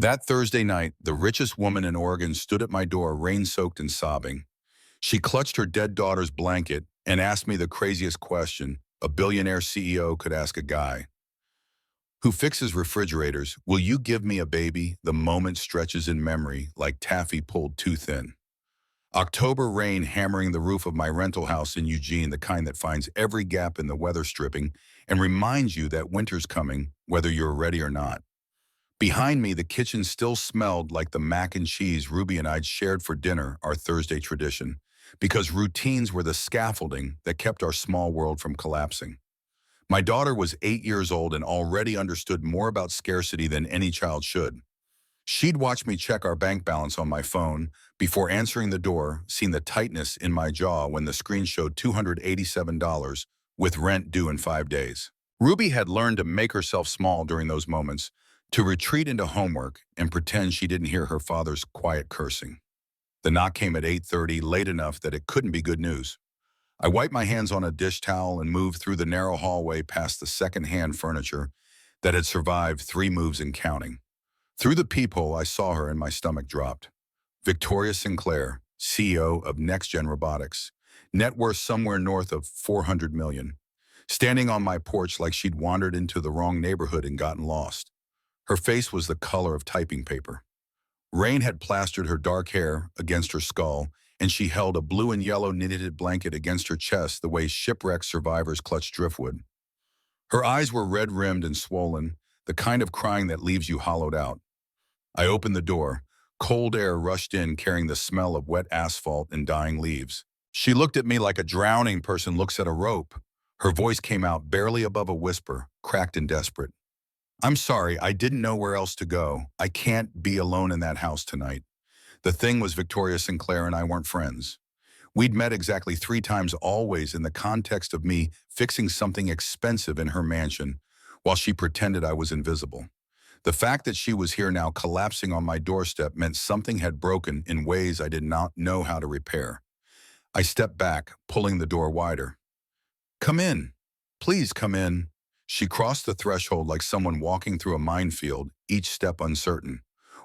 That Thursday night, the richest woman in Oregon stood at my door, rain-soaked and sobbing. She clutched her dead daughter's blanket and asked me the craziest question a billionaire CEO could ask a guy who fixes refrigerators. Will you give me a baby? The moment stretches in memory like taffy pulled too thin. October rain hammering the roof of my rental house in Eugene, the kind that finds every gap in the weather stripping and reminds you that winter's coming, whether you're ready or not. Behind me, the kitchen still smelled like the mac and cheese Ruby and I'd shared for dinner, our Thursday tradition, because routines were the scaffolding that kept our small world from collapsing. My daughter was 8 years old and already understood more about scarcity than any child should. She'd watched me check our bank balance on my phone before answering the door, seen the tightness in my jaw when the screen showed $287 with rent due in 5 days. Ruby had learned to make herself small during those moments, to retreat into homework and pretend she didn't hear her father's quiet cursing. The knock came at 8:30, late enough that it couldn't be good news. I wiped my hands on a dish towel and moved through the narrow hallway past the second-hand furniture that had survived 3 moves and counting. Through the peephole, I saw her and my stomach dropped. Victoria Sinclair, CEO of NextGen Robotics, net worth somewhere north of 400 million, standing on my porch like she'd wandered into the wrong neighborhood and gotten lost. Her face was the color of typing paper. Rain had plastered her dark hair against her skull, and she held a blue and yellow knitted blanket against her chest the way shipwreck survivors clutch driftwood. Her eyes were red-rimmed and swollen, the kind of crying that leaves you hollowed out. I opened the door. Cold air rushed in, carrying the smell of wet asphalt and dying leaves. She looked at me like a drowning person looks at a rope. Her voice came out barely above a whisper, cracked and desperate. I'm sorry, I didn't know where else to go. I can't be alone in that house tonight. The thing was, Victoria Sinclair and I weren't friends. We'd met exactly 3 times, always in the context of me fixing something expensive in her mansion, while she pretended I was invisible. The fact that she was here now, collapsing on my doorstep, meant something had broken in ways I did not know how to repair. I stepped back, pulling the door wider. Come in. Please come in. She crossed the threshold like someone walking through a minefield, each step uncertain.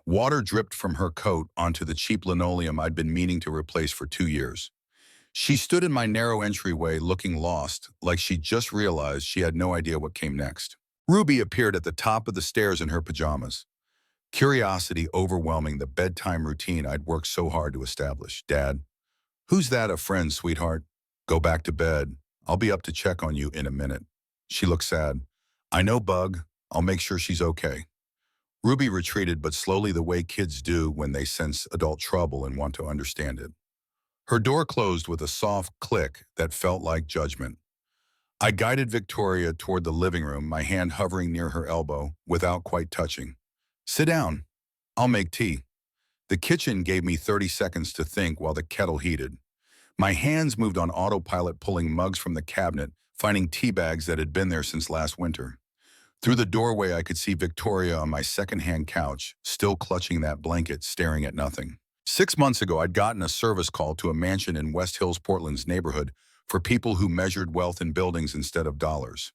Water dripped from her coat onto the cheap linoleum I'd been meaning to replace for 2 years. She stood in my narrow entryway looking lost, like she'd just realized she had no idea what came next. Ruby appeared at the top of the stairs in her pajamas, curiosity overwhelming the bedtime routine I'd worked so hard to establish. Dad, who's that? A friend, sweetheart. Go back to bed. I'll be up to check on you in a minute. She looked sad. I know, Bug. I'll make sure she's okay. Ruby retreated, but slowly, the way kids do when they sense adult trouble and want to understand it. Her door closed with a soft click that felt like judgment. I guided Victoria toward the living room, my hand hovering near her elbow without quite touching. Sit down. I'll make tea. The kitchen gave me 30 seconds to think while the kettle heated. My hands moved on autopilot, pulling mugs from the cabinet, finding tea bags that had been there since last winter. Through the doorway, I could see Victoria on my second-hand couch, still clutching that blanket, staring at nothing. 6 months ago, I'd gotten a service call to a mansion in West Hills, Portland's neighborhood for people who measured wealth in buildings instead of dollars.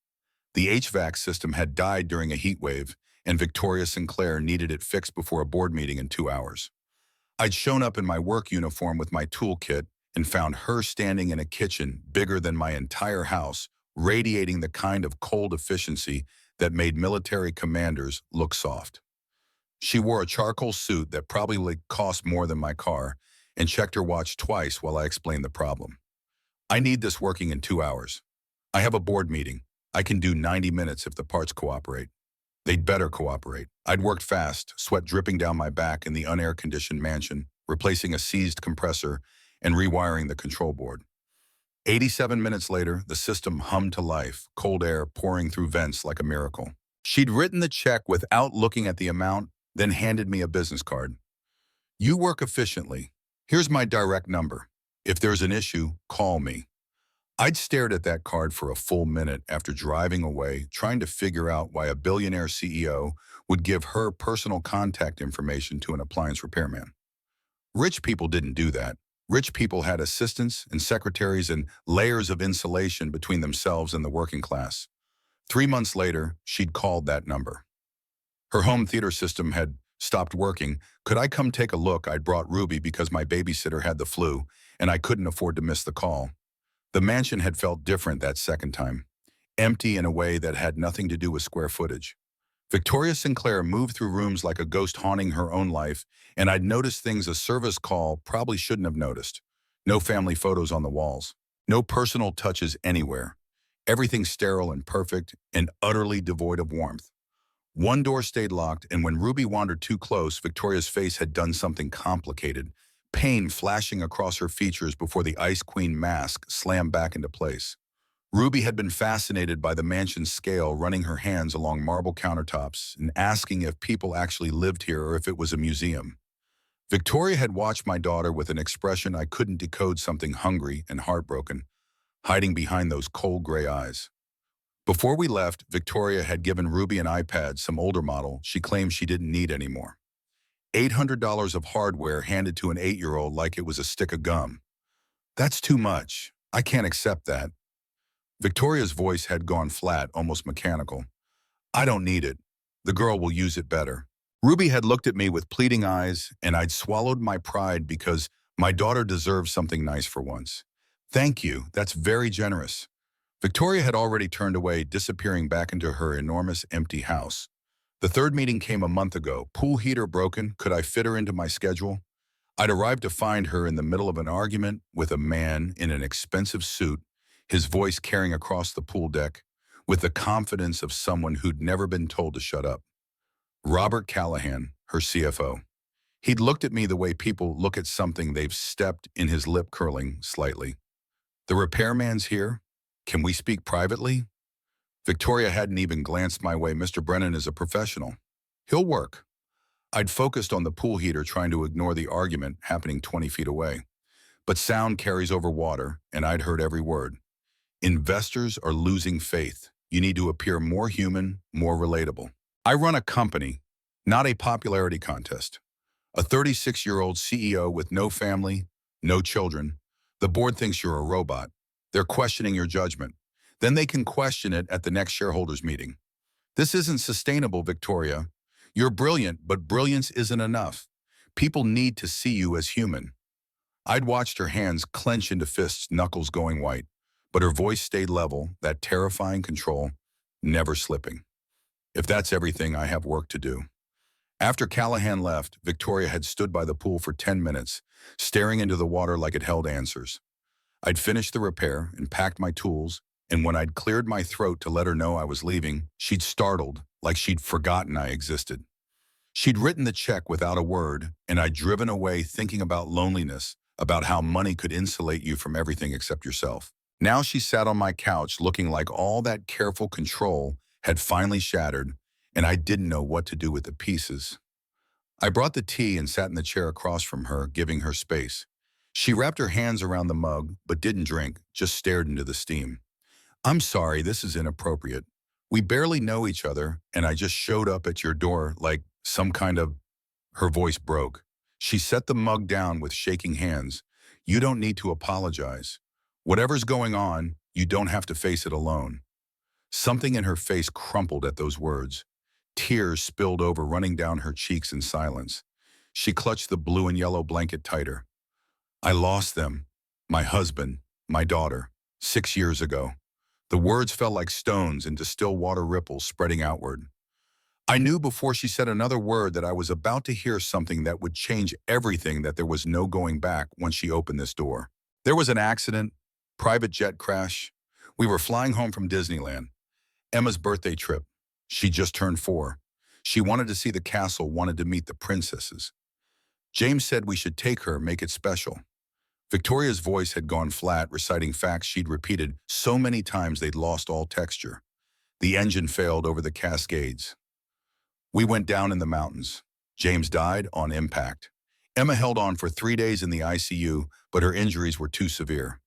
The HVAC system had died during a heat wave, and Victoria Sinclair needed it fixed before a board meeting in 2 hours. I'd shown up in my work uniform with my toolkit and found her standing in a kitchen bigger than my entire house, radiating the kind of cold efficiency that made military commanders look soft. She wore a charcoal suit that probably cost more than my car and checked her watch twice while I explained the problem. I need this working in 2 hours. I have a board meeting. I can do 90 minutes if the parts cooperate. They'd better cooperate. I'd worked fast, sweat dripping down my back in the unair-conditioned mansion, replacing a seized compressor and rewiring the control board. 87 minutes later, the system hummed to life, cold air pouring through vents like a miracle. She'd written the check without looking at the amount, then handed me a business card. You work efficiently. Here's my direct number. If there's an issue, call me. I'd stared at that card for a full minute after driving away, trying to figure out why a billionaire CEO would give her personal contact information to an appliance repairman. Rich people didn't do that. Rich people had assistants and secretaries and layers of insulation between themselves and the working class. 3 months later, she'd called that number. Her home theater system had stopped working. Could I come take a look? I'd brought Ruby because my babysitter had the flu, and I couldn't afford to miss the call. The mansion had felt different that second time, empty in a way that had nothing to do with square footage. Victoria Sinclair moved through rooms like a ghost haunting her own life, and I'd noticed things a service call probably shouldn't have noticed. No family photos on the walls. No personal touches anywhere. Everything sterile and perfect and utterly devoid of warmth. One door stayed locked, and when Ruby wandered too close, Victoria's face had done something complicated, pain flashing across her features before the Ice Queen mask slammed back into place. Ruby had been fascinated by the mansion's scale, running her hands along marble countertops and asking if people actually lived here or if it was a museum. Victoria had watched my daughter with an expression I couldn't decode, something hungry and heartbroken, hiding behind those cold gray eyes. Before we left, Victoria had given Ruby an iPad, some older model she claimed she didn't need anymore. $800 of hardware handed to an 8-year-old like it was a stick of gum. That's too much. I can't accept that. Victoria's voice had gone flat, almost mechanical. I don't need it. The girl will use it better. Ruby had looked at me with pleading eyes, and I'd swallowed my pride because my daughter deserved something nice for once. Thank you. That's very generous. Victoria had already turned away, disappearing back into her enormous empty house. The third meeting came a month ago. Pool heater broken. Could I fit her into my schedule? I'd arrived to find her in the middle of an argument with a man in an expensive suit, his voice carrying across the pool deck, with the confidence of someone who'd never been told to shut up. Robert Callahan, her CFO. He'd looked at me the way people look at something they've stepped in, his lip curling slightly. The repairman's here. Can we speak privately? Victoria hadn't even glanced my way. Mr. Brennan is a professional. He'll work. I'd focused on the pool heater, trying to ignore the argument happening 20 feet away. But sound carries over water, and I'd heard every word. Investors are losing faith. You need to appear more human, more relatable. I run a company, not a popularity contest. A 36-year-old CEO with no family, no children. The board thinks you're a robot. They're questioning your judgment. Then they can question it at the next shareholders meeting. This isn't sustainable, Victoria. You're brilliant, but brilliance isn't enough. People need to see you as human. I'd watched her hands clench into fists, knuckles going white, but her voice stayed level, that terrifying control, never slipping. If that's everything, I have work to do. After Callahan left, Victoria had stood by the pool for 10 minutes, staring into the water like it held answers. I'd finished the repair and packed my tools, and when I'd cleared my throat to let her know I was leaving, she'd startled, like she'd forgotten I existed. She'd written the check without a word, and I'd driven away thinking about loneliness, about how money could insulate you from everything except yourself. Now she sat on my couch looking like all that careful control had finally shattered, and I didn't know what to do with the pieces. I brought the tea and sat in the chair across from her, giving her space. She wrapped her hands around the mug, but didn't drink, just stared into the steam. I'm sorry, this is inappropriate. We barely know each other, and I just showed up at your door like some kind of... Her voice broke. She set the mug down with shaking hands. You don't need to apologize. Whatever's going on, you don't have to face it alone. Something in her face crumpled at those words. Tears spilled over, running down her cheeks in silence. She clutched the blue and yellow blanket tighter. I lost them. My husband, my daughter, 6 years ago. The words fell like stones into still water ripples spreading outward. I knew before she said another word that I was about to hear something that would change everything, that there was no going back once she opened this door. There was an accident, private jet crash. We were flying home from Disneyland. Emma's birthday trip. She just turned 4. She wanted to see the castle, wanted to meet the princesses. James said we should take her, make it special. Victoria's voice had gone flat, reciting facts she'd repeated so many times they'd lost all texture. The engine failed over the Cascades. We went down in the mountains. James died on impact. Emma held on for 3 days in the ICU, but her injuries were too severe.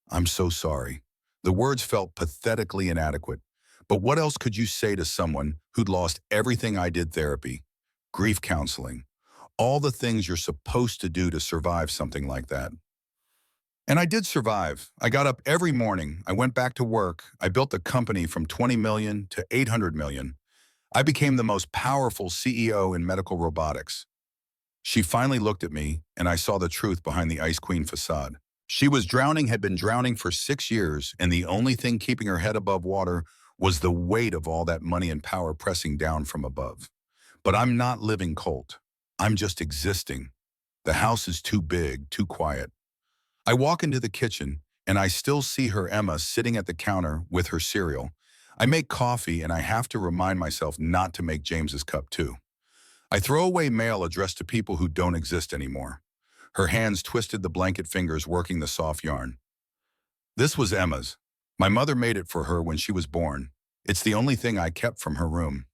I'm so sorry. The words felt pathetically inadequate. But what else could you say to someone who'd lost everything? I did therapy, grief counseling, all the things you're supposed to do to survive something like that. And I did survive. I got up every morning. I went back to work. I built the company from 20 million to 800 million. I became the most powerful CEO in medical robotics. She finally looked at me, and I saw the truth behind the Ice Queen facade. She was drowning, had been drowning for 6 years, and the only thing keeping her head above water was the weight of all that money and power pressing down from above. But I'm not living Colt. I'm just existing. The house is too big, too quiet. I walk into the kitchen, and I still see her Emma sitting at the counter with her cereal. I make coffee, and I have to remind myself not to make James's cup too. I throw away mail addressed to people who don't exist anymore. Her hands twisted the blanket fingers working the soft yarn. This was Emma's. My mother made it for her when she was born. It's the only thing I kept from her room.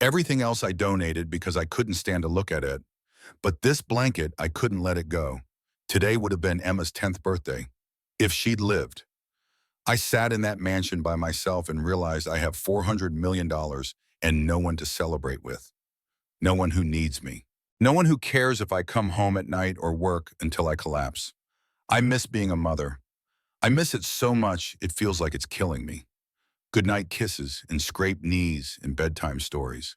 Everything else I donated because I couldn't stand to look at it. But this blanket, I couldn't let it go. Today would have been Emma's 10th birthday, if she'd lived. I sat in that mansion by myself and realized I have $400 million and no one to celebrate with. No one who needs me. No one who cares if I come home at night or work until I collapse. I miss being a mother. I miss it so much it feels like it's killing me. Goodnight kisses and scraped knees and bedtime stories.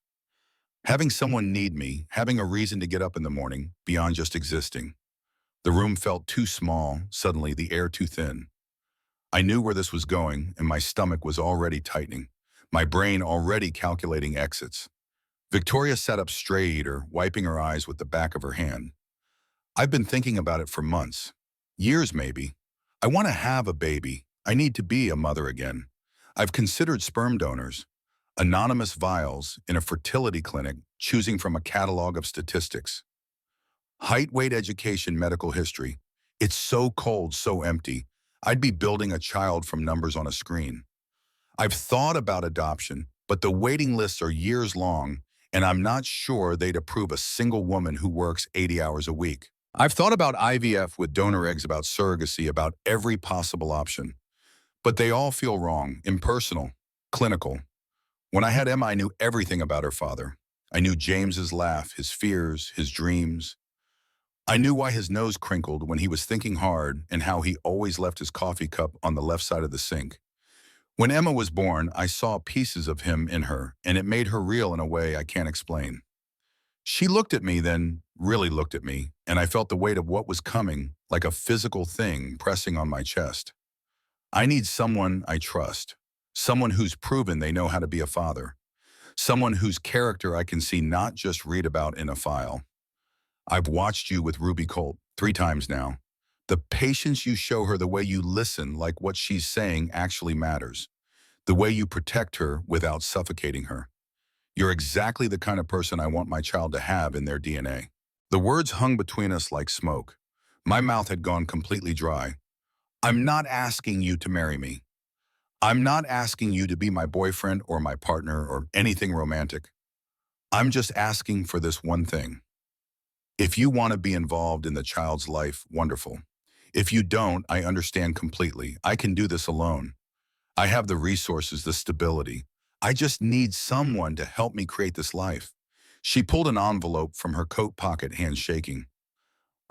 Having someone need me, having a reason to get up in the morning, beyond just existing. The room felt too small, suddenly the air too thin. I knew where this was going, and my stomach was already tightening, my brain already calculating exits. Victoria sat up straighter, wiping her eyes with the back of her hand. I've been thinking about it for months. Years, maybe. I want to have a baby. I need to be a mother again. I've considered sperm donors, anonymous vials in a fertility clinic, choosing from a catalog of statistics. Height, weight, education, medical history. It's so cold, so empty. I'd be building a child from numbers on a screen. I've thought about adoption, but the waiting lists are years long, and I'm not sure they'd approve a single woman who works 80 hours a week. I've thought about IVF with donor eggs, about surrogacy, about every possible option. But they all feel wrong, impersonal, clinical. When I had Emma, I knew everything about her father. I knew James's laugh, his fears, his dreams. I knew why his nose crinkled when he was thinking hard and how he always left his coffee cup on the left side of the sink. When Emma was born, I saw pieces of him in her, and it made her real in a way I can't explain. She looked at me then, really looked at me, and I felt the weight of what was coming, like a physical thing pressing on my chest. I need someone I trust, someone who's proven they know how to be a father, someone whose character I can see, not just read about in a file. I've watched you with Ruby Colt 3 times now. The patience you show her, the way you listen like what she's saying actually matters, the way you protect her without suffocating her. You're exactly the kind of person I want my child to have in their DNA. The words hung between us like smoke. My mouth had gone completely dry. I'm not asking you to marry me. I'm not asking you to be my boyfriend or my partner or anything romantic. I'm just asking for this one thing. If you want to be involved in the child's life, wonderful. If you don't, I understand completely. I can do this alone. I have the resources, the stability. I just need someone to help me create this life. She pulled an envelope from her coat pocket, hands shaking.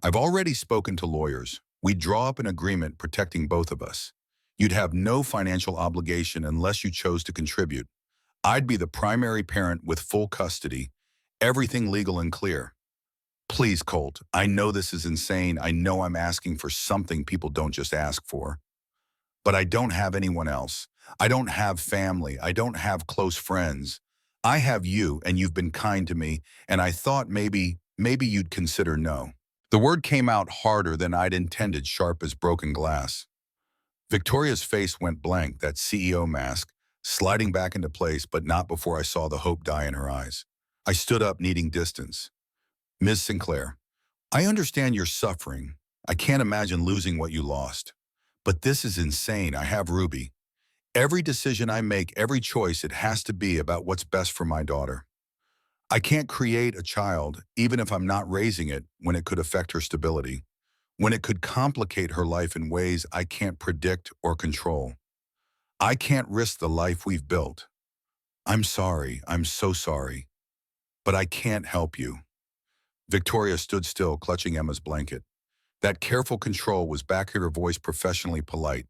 I've already spoken to lawyers. We'd draw up an agreement protecting both of us. You'd have no financial obligation unless you chose to contribute. I'd be the primary parent with full custody, everything legal and clear. Please, Colt, I know this is insane. I know I'm asking for something people don't just ask for. But I don't have anyone else. I don't have family. I don't have close friends. I have you, and you've been kind to me, and I thought maybe you'd consider no. The word came out harder than I'd intended, sharp as broken glass. Victoria's face went blank, that CEO mask, sliding back into place, but not before I saw the hope die in her eyes. I stood up, needing distance. Ms. Sinclair, I understand you're suffering. I can't imagine losing what you lost. But this is insane. I have Ruby. Every decision I make, every choice, it has to be about what's best for my daughter. I can't create a child, even if I'm not raising it, when it could affect her stability, when it could complicate her life in ways I can't predict or control. I can't risk the life we've built. I'm sorry. I'm so sorry. But I can't help you. Victoria stood still, clutching Emma's blanket. That careful control was back at her voice, professionally polite.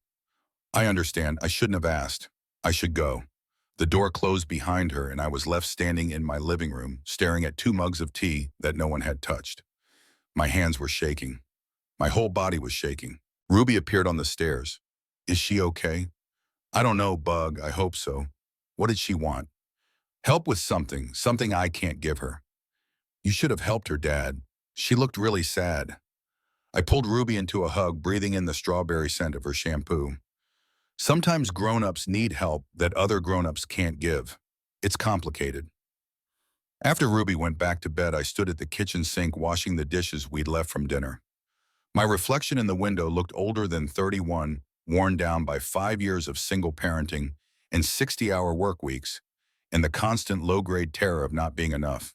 I understand. I shouldn't have asked. I should go. The door closed behind her and I was left standing in my living room, staring at 2 mugs of tea that no one had touched. My hands were shaking. My whole body was shaking. Ruby appeared on the stairs. Is she okay? I don't know, Bug. I hope so. What did she want? Help with something I can't give her. You should have helped her, Dad. She looked really sad. I pulled Ruby into a hug, breathing in the strawberry scent of her shampoo. Sometimes grown-ups need help that other grown-ups can't give. It's complicated. After Ruby went back to bed, I stood at the kitchen sink washing the dishes we'd left from dinner. My reflection in the window looked older than 31, worn down by 5 years of single parenting and 60-hour work weeks, and the constant low-grade terror of not being enough.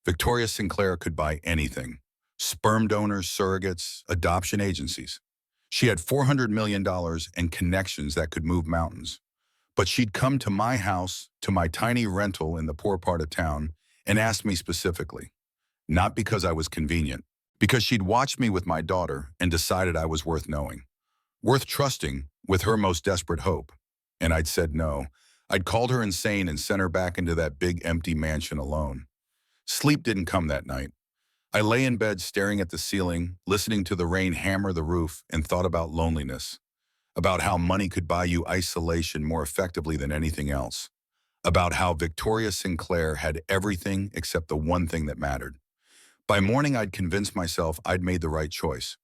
Victoria Sinclair could buy anything. Sperm donors, surrogates, adoption agencies. She had $400 million and connections that could move mountains. But she'd come to my house, to my tiny rental in the poor part of town, and asked me specifically. Not because I was convenient, because she'd watched me with my daughter and decided I was worth knowing, worth trusting with her most desperate hope. And I'd said no. I'd called her insane and sent her back into that big empty mansion alone. Sleep didn't come that night. I lay in bed staring at the ceiling, listening to the rain hammer the roof, and thought about loneliness, about how money could buy you isolation more effectively than anything else, about how Victoria Sinclair had everything except the one thing that mattered. By morning, I'd convinced myself I'd made the right choice.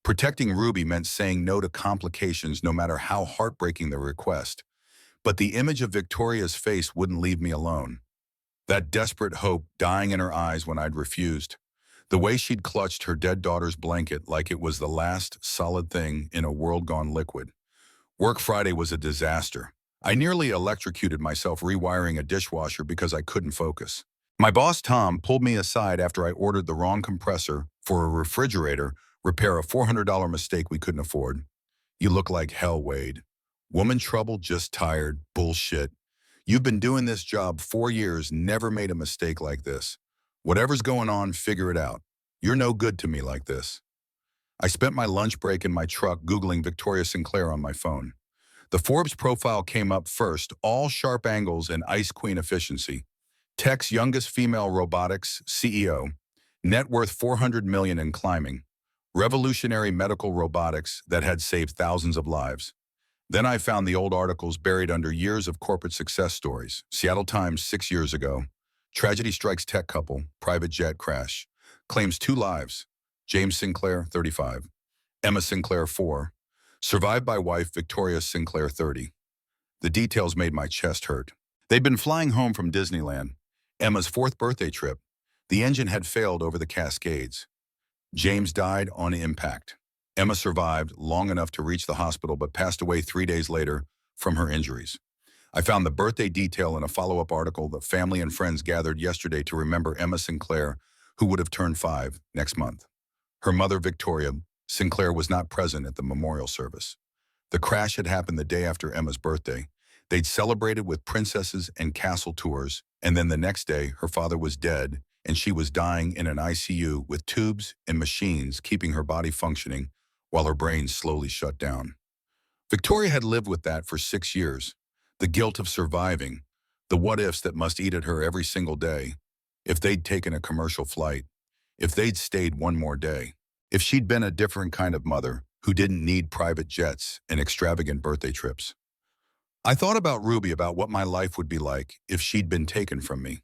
Protecting Ruby meant saying no to complications no matter how heartbreaking the request. But the image of Victoria's face wouldn't leave me alone. That desperate hope dying in her eyes when I'd refused. The way she'd clutched her dead daughter's blanket like it was the last solid thing in a world gone liquid. Work Friday was a disaster. I nearly electrocuted myself rewiring a dishwasher because I couldn't focus. My boss, Tom, pulled me aside after I ordered the wrong compressor for a refrigerator, repair a $400 mistake we couldn't afford. You look like hell, Wade. Woman trouble, just tired, bullshit. You've been doing this job 4 years, never made a mistake like this. Whatever's going on, figure it out. You're no good to me like this. I spent my lunch break in my truck Googling Victoria Sinclair on my phone. The Forbes profile came up first, all sharp angles and Ice Queen efficiency. Tech's youngest female robotics CEO. Net worth $400 million and climbing. Revolutionary medical robotics that had saved thousands of lives. Then I found the old articles buried under years of corporate success stories. Seattle Times 6 years ago. Tragedy strikes tech couple, private jet crash. Claims 2 lives. James Sinclair, 35. Emma Sinclair, 4. Survived by wife Victoria Sinclair, 30. The details made my chest hurt. They'd been flying home from Disneyland. Emma's 4th birthday trip. The engine had failed over the Cascades. James died on impact. Emma survived long enough to reach the hospital but passed away 3 days later from her injuries. I found the birthday detail in a follow-up article that family and friends gathered yesterday to remember Emma Sinclair, who would have turned 5 next month. Her mother, Victoria Sinclair, was not present at the memorial service. The crash had happened the day after Emma's birthday. They'd celebrated with princesses and castle tours, and then the next day, her father was dead, and she was dying in an ICU with tubes and machines keeping her body functioning while her brain slowly shut down. Victoria had lived with that for 6 years. The guilt of surviving, the what-ifs that must eat at her every single day. If they'd taken a commercial flight, if they'd stayed one more day, if she'd been a different kind of mother who didn't need private jets and extravagant birthday trips. I thought about Ruby, about what my life would be like if she'd been taken from me.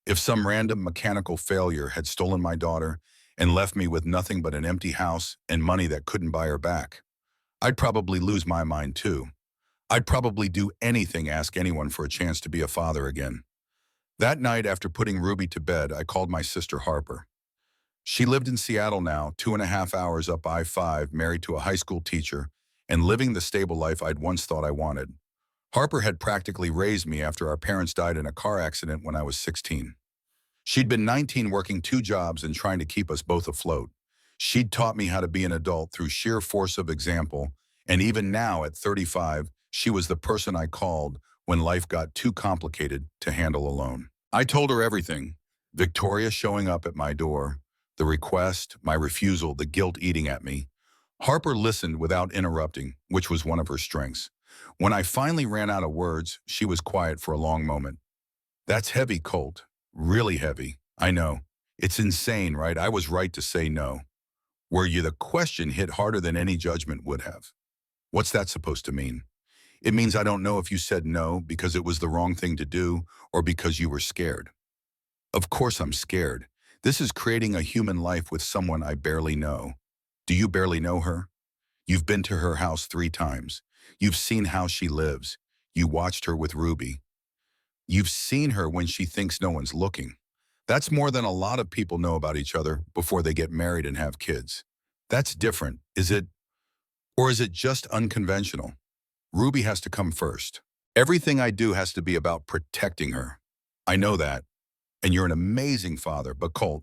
If some random mechanical failure had stolen my daughter and left me with nothing but an empty house and money that couldn't buy her back, I'd probably lose my mind too. I'd probably do anything, ask anyone for a chance to be a father again. That night, after putting Ruby to bed, I called my sister Harper. She lived in Seattle now, 2.5 hours up I-5, married to a high school teacher, and living the stable life I'd once thought I wanted. Harper had practically raised me after our parents died in a car accident when I was 16. She'd been 19 working 2 jobs and trying to keep us both afloat. She'd taught me how to be an adult through sheer force of example, and even now at 35, she was the person I called when life got too complicated to handle alone. I told her everything. Victoria showing up at my door, the request, my refusal, the guilt eating at me. Harper listened without interrupting, which was one of her strengths. When I finally ran out of words, she was quiet for a long moment. That's heavy, Colt. Really heavy. I know. It's insane, right? I was right to say no. Where you the question hit harder than any judgment would have. What's that supposed to mean? It means I don't know if you said no because it was the wrong thing to do or because you were scared. Of course I'm scared. This is creating a human life with someone I barely know. Do you barely know her? You've been to her house 3 times. You've seen how she lives. You watched her with Ruby. You've seen her when she thinks no one's looking. That's more than a lot of people know about each other before they get married and have kids. That's different, is it? Or is it just unconventional? Ruby has to come first. Everything I do has to be about protecting her. I know that. And you're an amazing father, but Colt,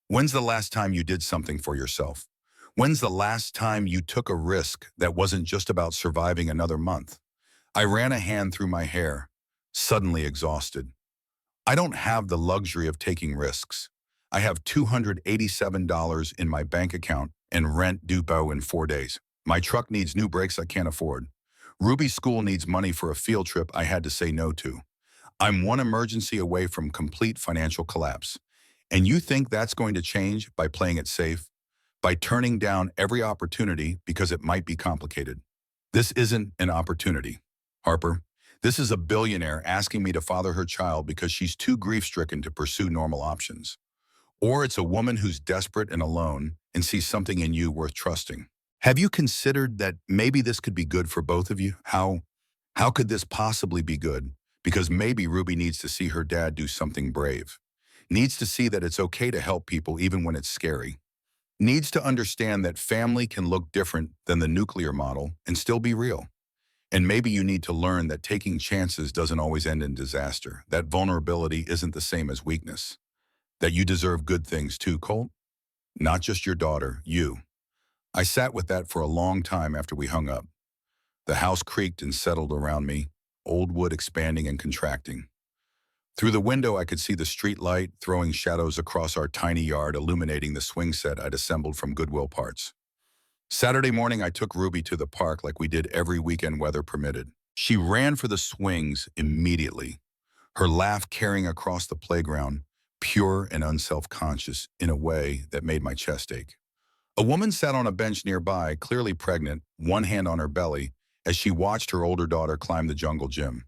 when's the last time you did something for yourself? When's the last time you took a risk that wasn't just about surviving another month? I ran a hand through my hair, suddenly exhausted. I don't have the luxury of taking risks. I have $287 in my bank account and rent due in 4 days. My truck needs new brakes I can't afford. Ruby's school needs money for a field trip I had to say no to. I'm one emergency away from complete financial collapse. And you think that's going to change by playing it safe? By turning down every opportunity because it might be complicated? This isn't an opportunity, Harper. This is a billionaire asking me to father her child because she's too grief-stricken to pursue normal options. Or it's a woman who's desperate and alone and sees something in you worth trusting. Have you considered that maybe this could be good for both of you? How could this possibly be good? Because maybe Ruby needs to see her dad do something brave. Needs to see that it's okay to help people even when it's scary. Needs to understand that family can look different than the nuclear model and still be real. And maybe you need to learn that taking chances doesn't always end in disaster, that vulnerability isn't the same as weakness, that you deserve good things too, Colt. Not just your daughter, you. I sat with that for a long time after we hung up. The house creaked and settled around me, old wood expanding and contracting. Through the window, I could see the street light throwing shadows across our tiny yard, illuminating the swing set I'd assembled from Goodwill parts. Saturday morning, I took Ruby to the park like we did every weekend weather permitted. She ran for the swings immediately, her laugh carrying across the playground, pure and unself-conscious in a way that made my chest ache. A woman sat on a bench nearby, clearly pregnant, one hand on her belly, as she watched her older daughter climb the jungle gym.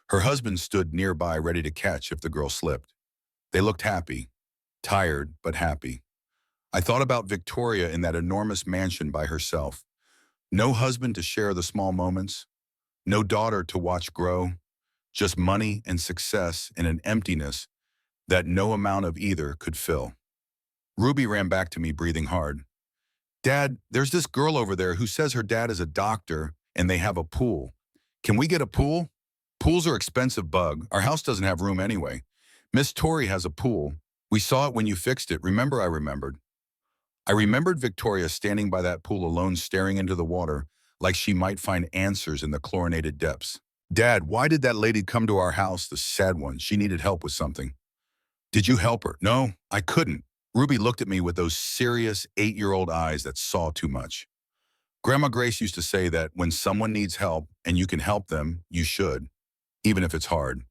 Her husband stood nearby ready to catch if the girl slipped. They looked happy, tired but happy. I thought about Victoria in that enormous mansion by herself. No husband to share the small moments, no daughter to watch grow, just money and success in an emptiness that no amount of either could fill. Ruby ran back to me, breathing hard. Dad, there's this girl over there who says her dad is a doctor and they have a pool. Can we get a pool? Pools are expensive, Bug. Our house doesn't have room anyway. Miss Tori has a pool. We saw it when you fixed it. Remember, I remembered. I remembered Victoria standing by that pool alone, staring into the water like she might find answers in the chlorinated depths. Dad, why did that lady come to our house, the sad one? She needed help with something. Did you help her? No, I couldn't. Ruby looked at me with those serious 8-year-old eyes that saw too much. Grandma Grace used to say that when someone needs help and you can help them, you should, even if it's hard.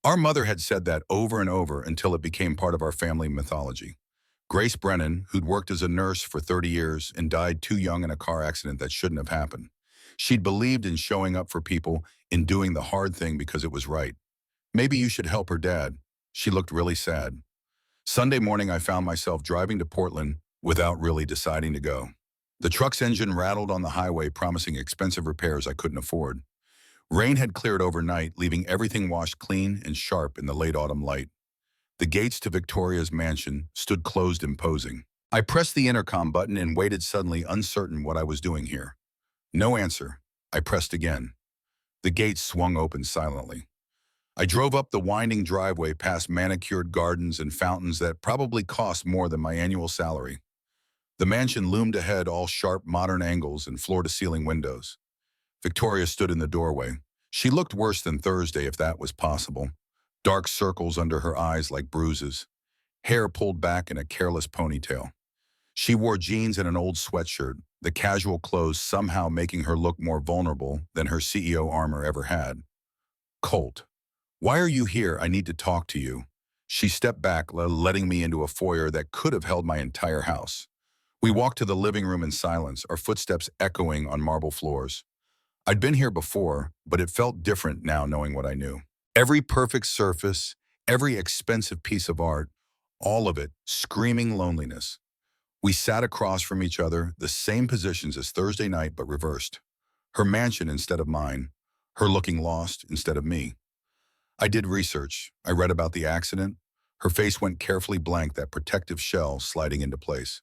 Our mother had said that over and over until it became part of our family mythology. Grace Brennan, who'd worked as a nurse for 30 years and died too young in a car accident that shouldn't have happened. She'd believed in showing up for people, in doing the hard thing because it was right. Maybe you should help her dad. She looked really sad. Sunday morning, I found myself driving to Portland without really deciding to go. The truck's engine rattled on the highway, promising expensive repairs I couldn't afford. Rain had cleared overnight, leaving everything washed clean and sharp in the late autumn light. The gates to Victoria's mansion stood closed, imposing. I pressed the intercom button and waited, suddenly uncertain what I was doing here. No answer. I pressed again. The gates swung open silently. I drove up the winding driveway past manicured gardens and fountains that probably cost more than my annual salary. The mansion loomed ahead, all sharp modern angles and floor-to-ceiling windows. Victoria stood in the doorway. She looked worse than Thursday, if that was possible. Dark circles under her eyes like bruises. Hair pulled back in a careless ponytail. She wore jeans and an old sweatshirt, the casual clothes somehow making her look more vulnerable than her CEO armor ever had. Colt, why are you here? I need to talk to you. She stepped back, letting me into a foyer that could have held my entire house. We walked to the living room in silence, our footsteps echoing on marble floors. I'd been here before, but it felt different now knowing what I knew. Every perfect surface, every expensive piece of art, all of it screaming loneliness. We sat across from each other, the same positions as Thursday night but reversed. Her mansion instead of mine, her looking lost instead of me. I did research. I read about the accident. Her face went carefully blank, that protective shell sliding into place.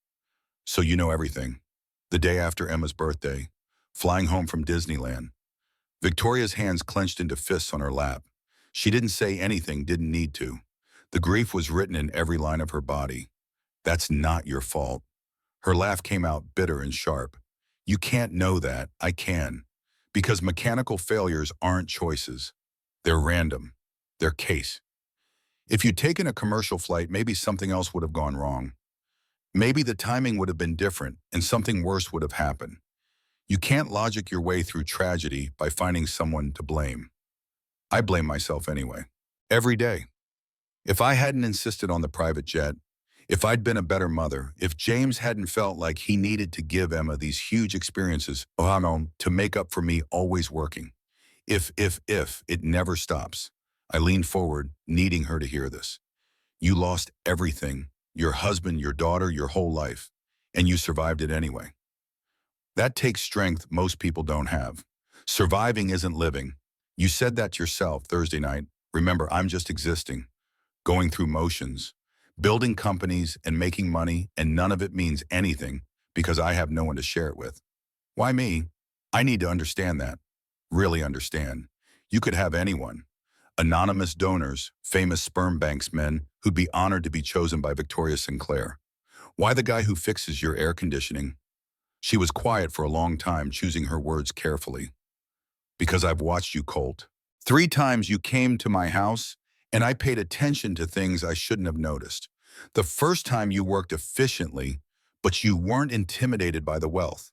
So you know everything. The day after Emma's birthday, flying home from Disneyland. Victoria's hands clenched into fists on her lap. She didn't say anything, didn't need to. The grief was written in every line of her body. That's not your fault. Her laugh came out bitter and sharp. You can't know that, I can. Because mechanical failures aren't choices. They're random. They're case. If you'd taken a commercial flight, maybe something else would have gone wrong. Maybe the timing would have been different and something worse would have happened. You can't logic your way through tragedy by finding someone to blame. I blame myself anyway. Every day. If I hadn't insisted on the private jet, if I'd been a better mother, if James hadn't felt like he needed to give Emma these huge experiences, to make up for me always working. If, it never stops. I leaned forward, needing her to hear this. You lost everything, your husband, your daughter, your whole life, and you survived it anyway. That takes strength most people don't have. Surviving isn't living. You said that yourself Thursday night. Remember, I'm just existing, going through motions, building companies and making money, and none of it means anything because I have no one to share it with. Why me? I need to understand that. Really understand. You could have anyone. Anonymous donors, famous sperm banks men who'd be honored to be chosen by Victoria Sinclair. Why the guy who fixes your air conditioning? She was quiet for a long time, choosing her words carefully. Because I've watched you, Colt. 3 times you came to my house, and I paid attention to things I shouldn't have noticed. The first time you worked efficiently, but you weren't intimidated by the wealth.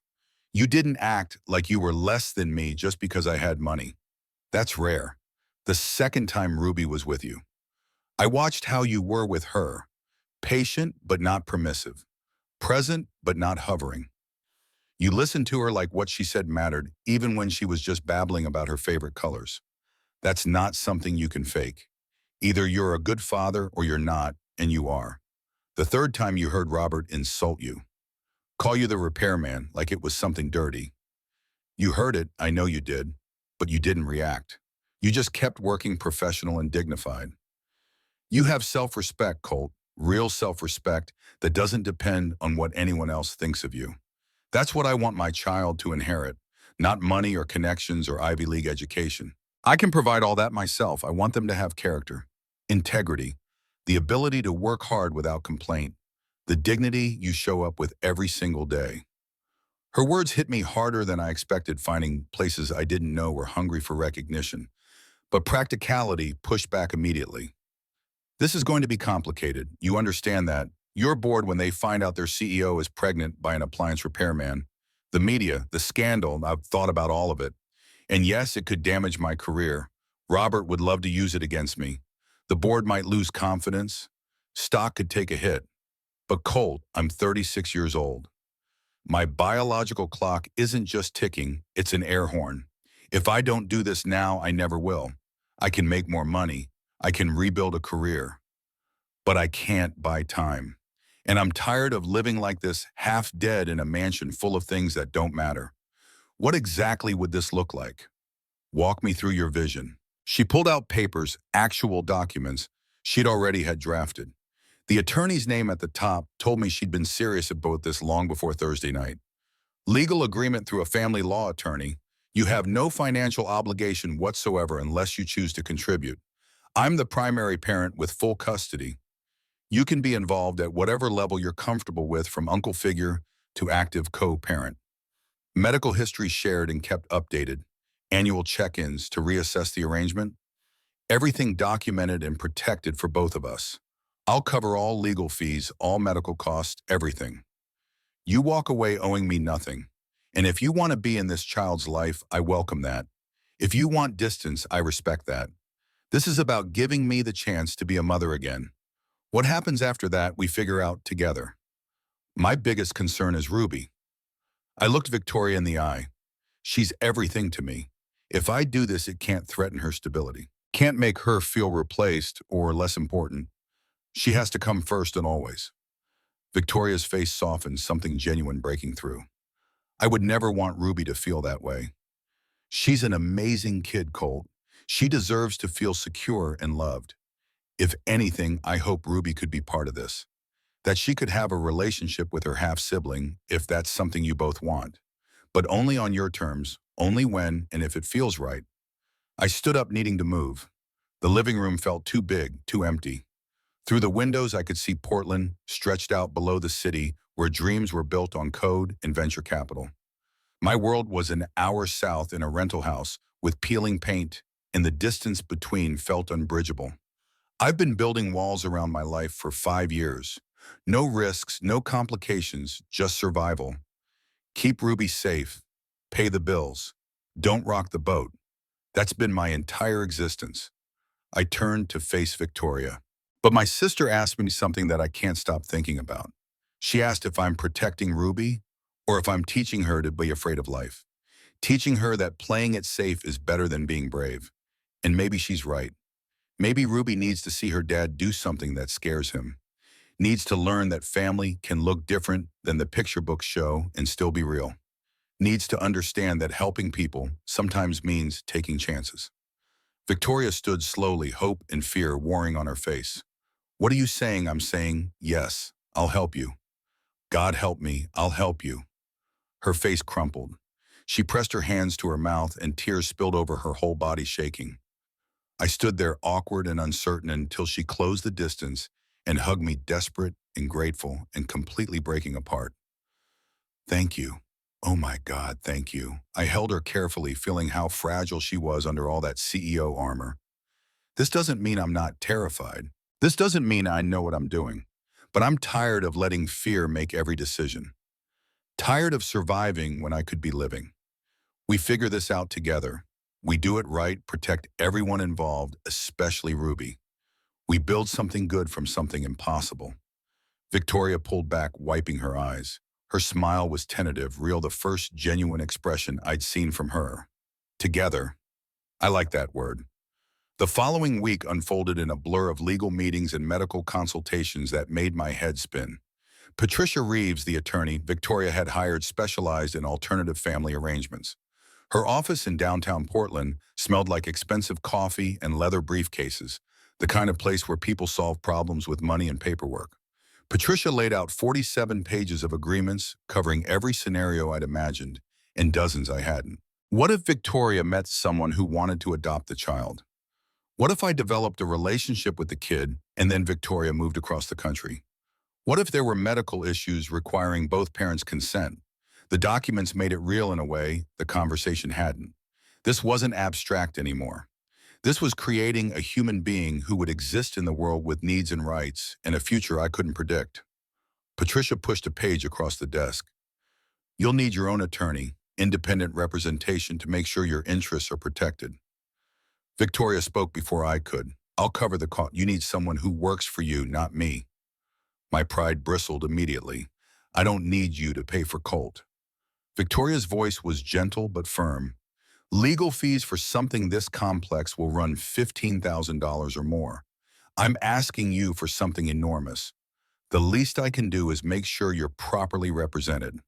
You didn't act like you were less than me just because I had money. That's rare. The second time Ruby was with you, I watched how you were with her. Patient but not permissive. Present but not hovering. You listened to her like what she said mattered, even when she was just babbling about her favorite colors. That's not something you can fake. Either you're a good father or you're not, and you are. The third time you heard Robert insult you, call you the repairman like it was something dirty. You heard it, I know you did, but you didn't react. You just kept working professional and dignified. You have self-respect, Colt, real self-respect that doesn't depend on what anyone else thinks of you. That's what I want my child to inherit, not money or connections or Ivy League education. I can provide all that myself. I want them to have character, integrity, the ability to work hard without complaint, the dignity you show up with every single day. Her words hit me harder than I expected, finding places I didn't know were hungry for recognition. But practicality pushed back immediately. This is going to be complicated. You understand that. You're bored when they find out their CEO is pregnant by an appliance repairman. The media, the scandal, I've thought about all of it. And yes, it could damage my career. Robert would love to use it against me. The board might lose confidence. Stock could take a hit. But Colt, I'm 36 years old. My biological clock isn't just ticking, it's an air horn. If I don't do this now, I never will. I can make more money. I can rebuild a career. But I can't buy time. And I'm tired of living like this, half dead in a mansion full of things that don't matter. What exactly would this look like? Walk me through your vision. She pulled out papers, actual documents she'd already had drafted. The attorney's name at the top told me she'd been serious about this long before Thursday night. Legal agreement through a family law attorney. You have no financial obligation whatsoever unless you choose to contribute. I'm the primary parent with full custody. You can be involved at whatever level you're comfortable with, from uncle figure to active co-parent. Medical history shared and kept updated. Annual check-ins to reassess the arrangement. Everything documented and protected for both of us. I'll cover all legal fees, all medical costs, everything. You walk away owing me nothing. And if you want to be in this child's life, I welcome that. If you want distance, I respect that. This is about giving me the chance to be a mother again. What happens after that, we figure out together. My biggest concern is Ruby. I looked Victoria in the eye. She's everything to me. If I do this, it can't threaten her stability. Can't make her feel replaced or less important. She has to come first and always. Victoria's face softened, something genuine breaking through. I would never want Ruby to feel that way. She's an amazing kid, Colt. She deserves to feel secure and loved. If anything, I hope Ruby could be part of this. That she could have a relationship with her half-sibling if that's something you both want. But only on your terms, only when and if it feels right. I stood up needing to move. The living room felt too big, too empty. Through the windows, I could see Portland, stretched out below the city, where dreams were built on code and venture capital. My world was an hour south in a rental house with peeling paint, and the distance between felt unbridgeable. I've been building walls around my life for 5 years. No risks, no complications, just survival. Keep Ruby safe. Pay the bills. Don't rock the boat. That's been my entire existence. I turned to face Victoria. But my sister asked me something that I can't stop thinking about. She asked if I'm protecting Ruby or if I'm teaching her to be afraid of life. Teaching her that playing it safe is better than being brave. And maybe she's right. Maybe Ruby needs to see her dad do something that scares him. Needs to learn that family can look different than the picture books show and still be real. Needs to understand that helping people sometimes means taking chances. Victoria stood slowly, hope and fear warring on her face. What are you saying? I'm saying, yes, I'll help you. God help me, I'll help you. Her face crumpled. She pressed her hands to her mouth and tears spilled over her whole body, shaking. I stood there awkward and uncertain until she closed the distance and hugged me, desperate and grateful and completely breaking apart. Thank you. Oh my God, thank you. I held her carefully, feeling how fragile she was under all that CEO armor. This doesn't mean I'm not terrified. This doesn't mean I know what I'm doing. But I'm tired of letting fear make every decision. Tired of surviving when I could be living. We figure this out together. We do it right, protect everyone involved, especially Ruby. We build something good from something impossible. Victoria pulled back, wiping her eyes. Her smile was tentative, real, the first genuine expression I'd seen from her. Together. I like that word. The following week unfolded in a blur of legal meetings and medical consultations that made my head spin. Patricia Reeves, the attorney Victoria had hired, specialized in alternative family arrangements. Her office in downtown Portland smelled like expensive coffee and leather briefcases, the kind of place where people solve problems with money and paperwork. Patricia laid out 47 pages of agreements covering every scenario I'd imagined and dozens I hadn't. What if Victoria met someone who wanted to adopt the child? What if I developed a relationship with the kid and then Victoria moved across the country? What if there were medical issues requiring both parents' consent? The documents made it real in a way the conversation hadn't. This wasn't abstract anymore. This was creating a human being who would exist in the world with needs and rights and a future I couldn't predict. Patricia pushed a page across the desk. You'll need your own attorney, independent representation to make sure your interests are protected. Victoria spoke before I could. I'll cover the cost. You need someone who works for you, not me. My pride bristled immediately. I don't need you to pay for Colt. Victoria's voice was gentle but firm. Legal fees for something this complex will run $15,000 or more. I'm asking you for something enormous. The least I can do is make sure you're properly represented.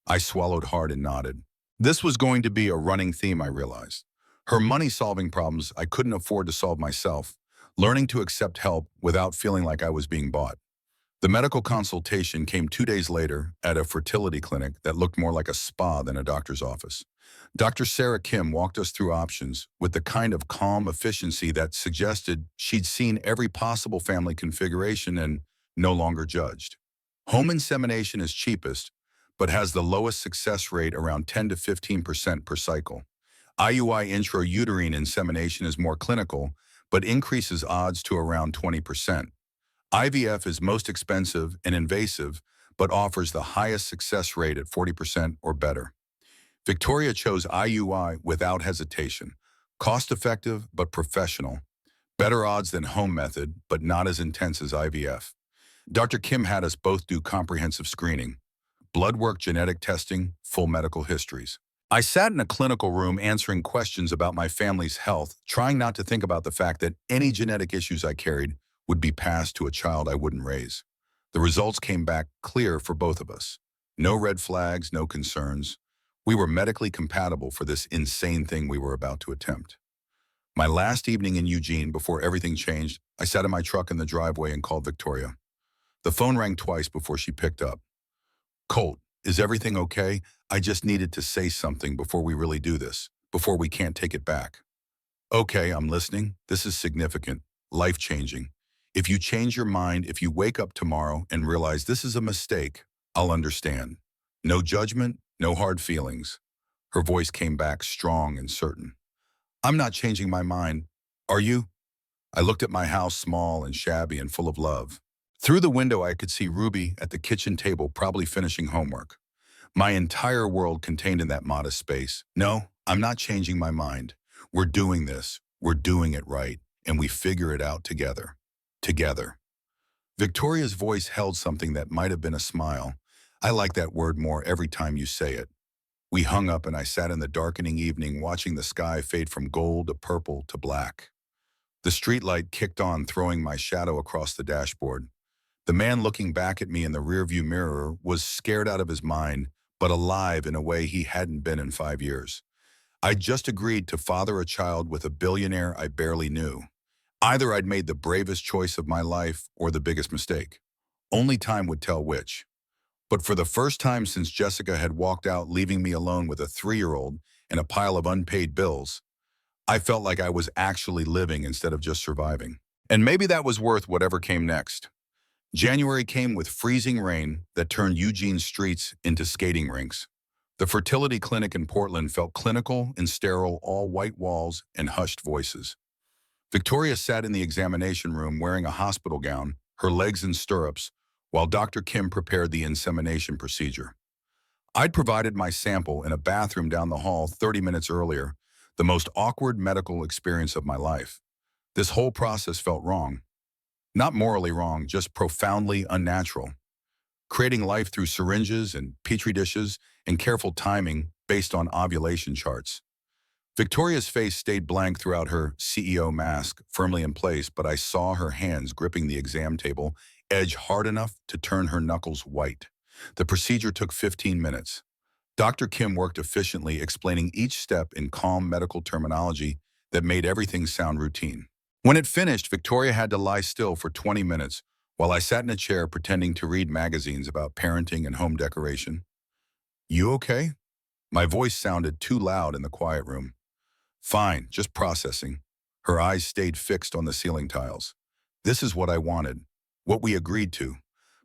I swallowed hard and nodded. This was going to be a running theme, I realized. Her money-solving problems I couldn't afford to solve myself, learning to accept help without feeling like I was being bought. The medical consultation came 2 days later at a fertility clinic that looked more like a spa than a doctor's office. Dr. Sarah Kim walked us through options with the kind of calm efficiency that suggested she'd seen every possible family configuration and no longer judged. Home insemination is cheapest, but has the lowest success rate, around 10 to 15% per cycle. IUI intrauterine insemination is more clinical, but increases odds to around 20%. IVF is most expensive and invasive, but offers the highest success rate at 40% or better. Victoria chose IUI without hesitation. Cost-effective but professional. Better odds than home method, but not as intense as IVF. Dr. Kim had us both do comprehensive screening. Blood work, genetic testing, full medical histories. I sat in a clinical room answering questions about my family's health, trying not to think about the fact that any genetic issues I carried would be passed to a child I wouldn't raise. The results came back clear for both of us. No red flags, no concerns. We were medically compatible for this insane thing we were about to attempt. My last evening in Eugene, before everything changed, I sat in my truck in the driveway and called Victoria. The phone rang twice before she picked up. "Colt, is everything okay? I just needed to say something before we really do this, before we can't take it back." "Okay, I'm listening. This is significant, life-changing. If you change your mind, if you wake up tomorrow and realize this is a mistake, I'll understand. No judgment, no hard feelings." Her voice came back strong and certain. "I'm not changing my mind. Are you?" I looked at my house, small and shabby and full of love. Through the window, I could see Ruby at the kitchen table, probably finishing homework. My entire world contained in that modest space. "No, I'm not changing my mind. We're doing this. We're doing it right. And we figure it out together. Together." Victoria's voice held something that might have been a smile. I like that word more every time you say it. We hung up and I sat in the darkening evening watching the sky fade from gold to purple to black. The streetlight kicked on, throwing my shadow across the dashboard. The man looking back at me in the rearview mirror was scared out of his mind, but alive in a way he hadn't been in 5 years. I'd just agreed to father a child with a billionaire I barely knew. Either I'd made the bravest choice of my life or the biggest mistake. Only time would tell which. But for the first time since Jessica had walked out, leaving me alone with a 3-year-old and a pile of unpaid bills, I felt like I was actually living instead of just surviving. And maybe that was worth whatever came next. January came with freezing rain that turned Eugene's streets into skating rinks. The fertility clinic in Portland felt clinical and sterile, all white walls and hushed voices. Victoria sat in the examination room wearing a hospital gown, her legs in stirrups, while Dr. Kim prepared the insemination procedure. I'd provided my sample in a bathroom down the hall 30 minutes earlier, the most awkward medical experience of my life. This whole process felt wrong. Not morally wrong, just profoundly unnatural. Creating life through syringes and petri dishes and careful timing based on ovulation charts. Victoria's face stayed blank throughout her CEO mask, firmly in place, but I saw her hands gripping the exam table, edge hard enough to turn her knuckles white. The procedure took 15 minutes. Dr. Kim worked efficiently, explaining each step in calm medical terminology that made everything sound routine. When it finished, Victoria had to lie still for 20 minutes while I sat in a chair pretending to read magazines about parenting and home decoration. "You okay?" My voice sounded too loud in the quiet room. "Fine, just processing." Her eyes stayed fixed on the ceiling tiles. "This is what I wanted, what we agreed to.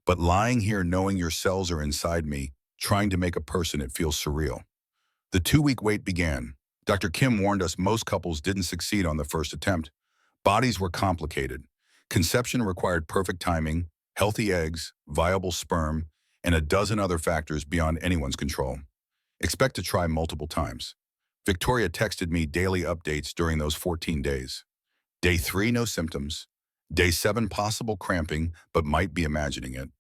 But lying here knowing your cells are inside me, trying to make a person, it feels surreal." The 2-week wait began. Dr. Kim warned us most couples didn't succeed on the first attempt. Bodies were complicated. Conception required perfect timing, healthy eggs, viable sperm, and a dozen other factors beyond anyone's control. Expect to try multiple times. Victoria texted me daily updates during those 14 days. Day 3, no symptoms. Day 7, possible cramping, but might be imagining it.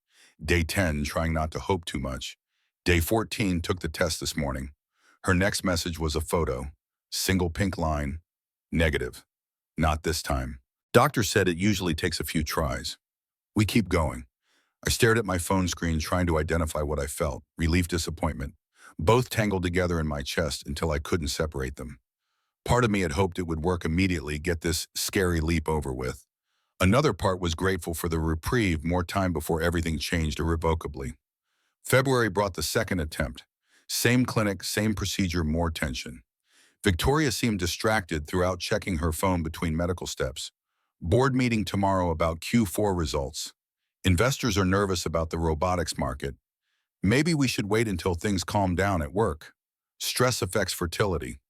Day 10, trying not to hope too much. Day 14, took the test this morning. Her next message was a photo. Single pink line. Negative. Not this time. Doctor said it usually takes a few tries. We keep going. I stared at my phone screen trying to identify what I felt. Relief, disappointment. Both tangled together in my chest until I couldn't separate them. Part of me had hoped it would work immediately, get this scary leap over with. Another part was grateful for the reprieve, more time before everything changed irrevocably. February brought the second attempt. Same clinic, same procedure, more tension. Victoria seemed distracted throughout, checking her phone between medical steps. Board meeting tomorrow about Q4 results. Investors are nervous about the robotics market. Maybe we should wait until things calm down at work. Stress affects fertility.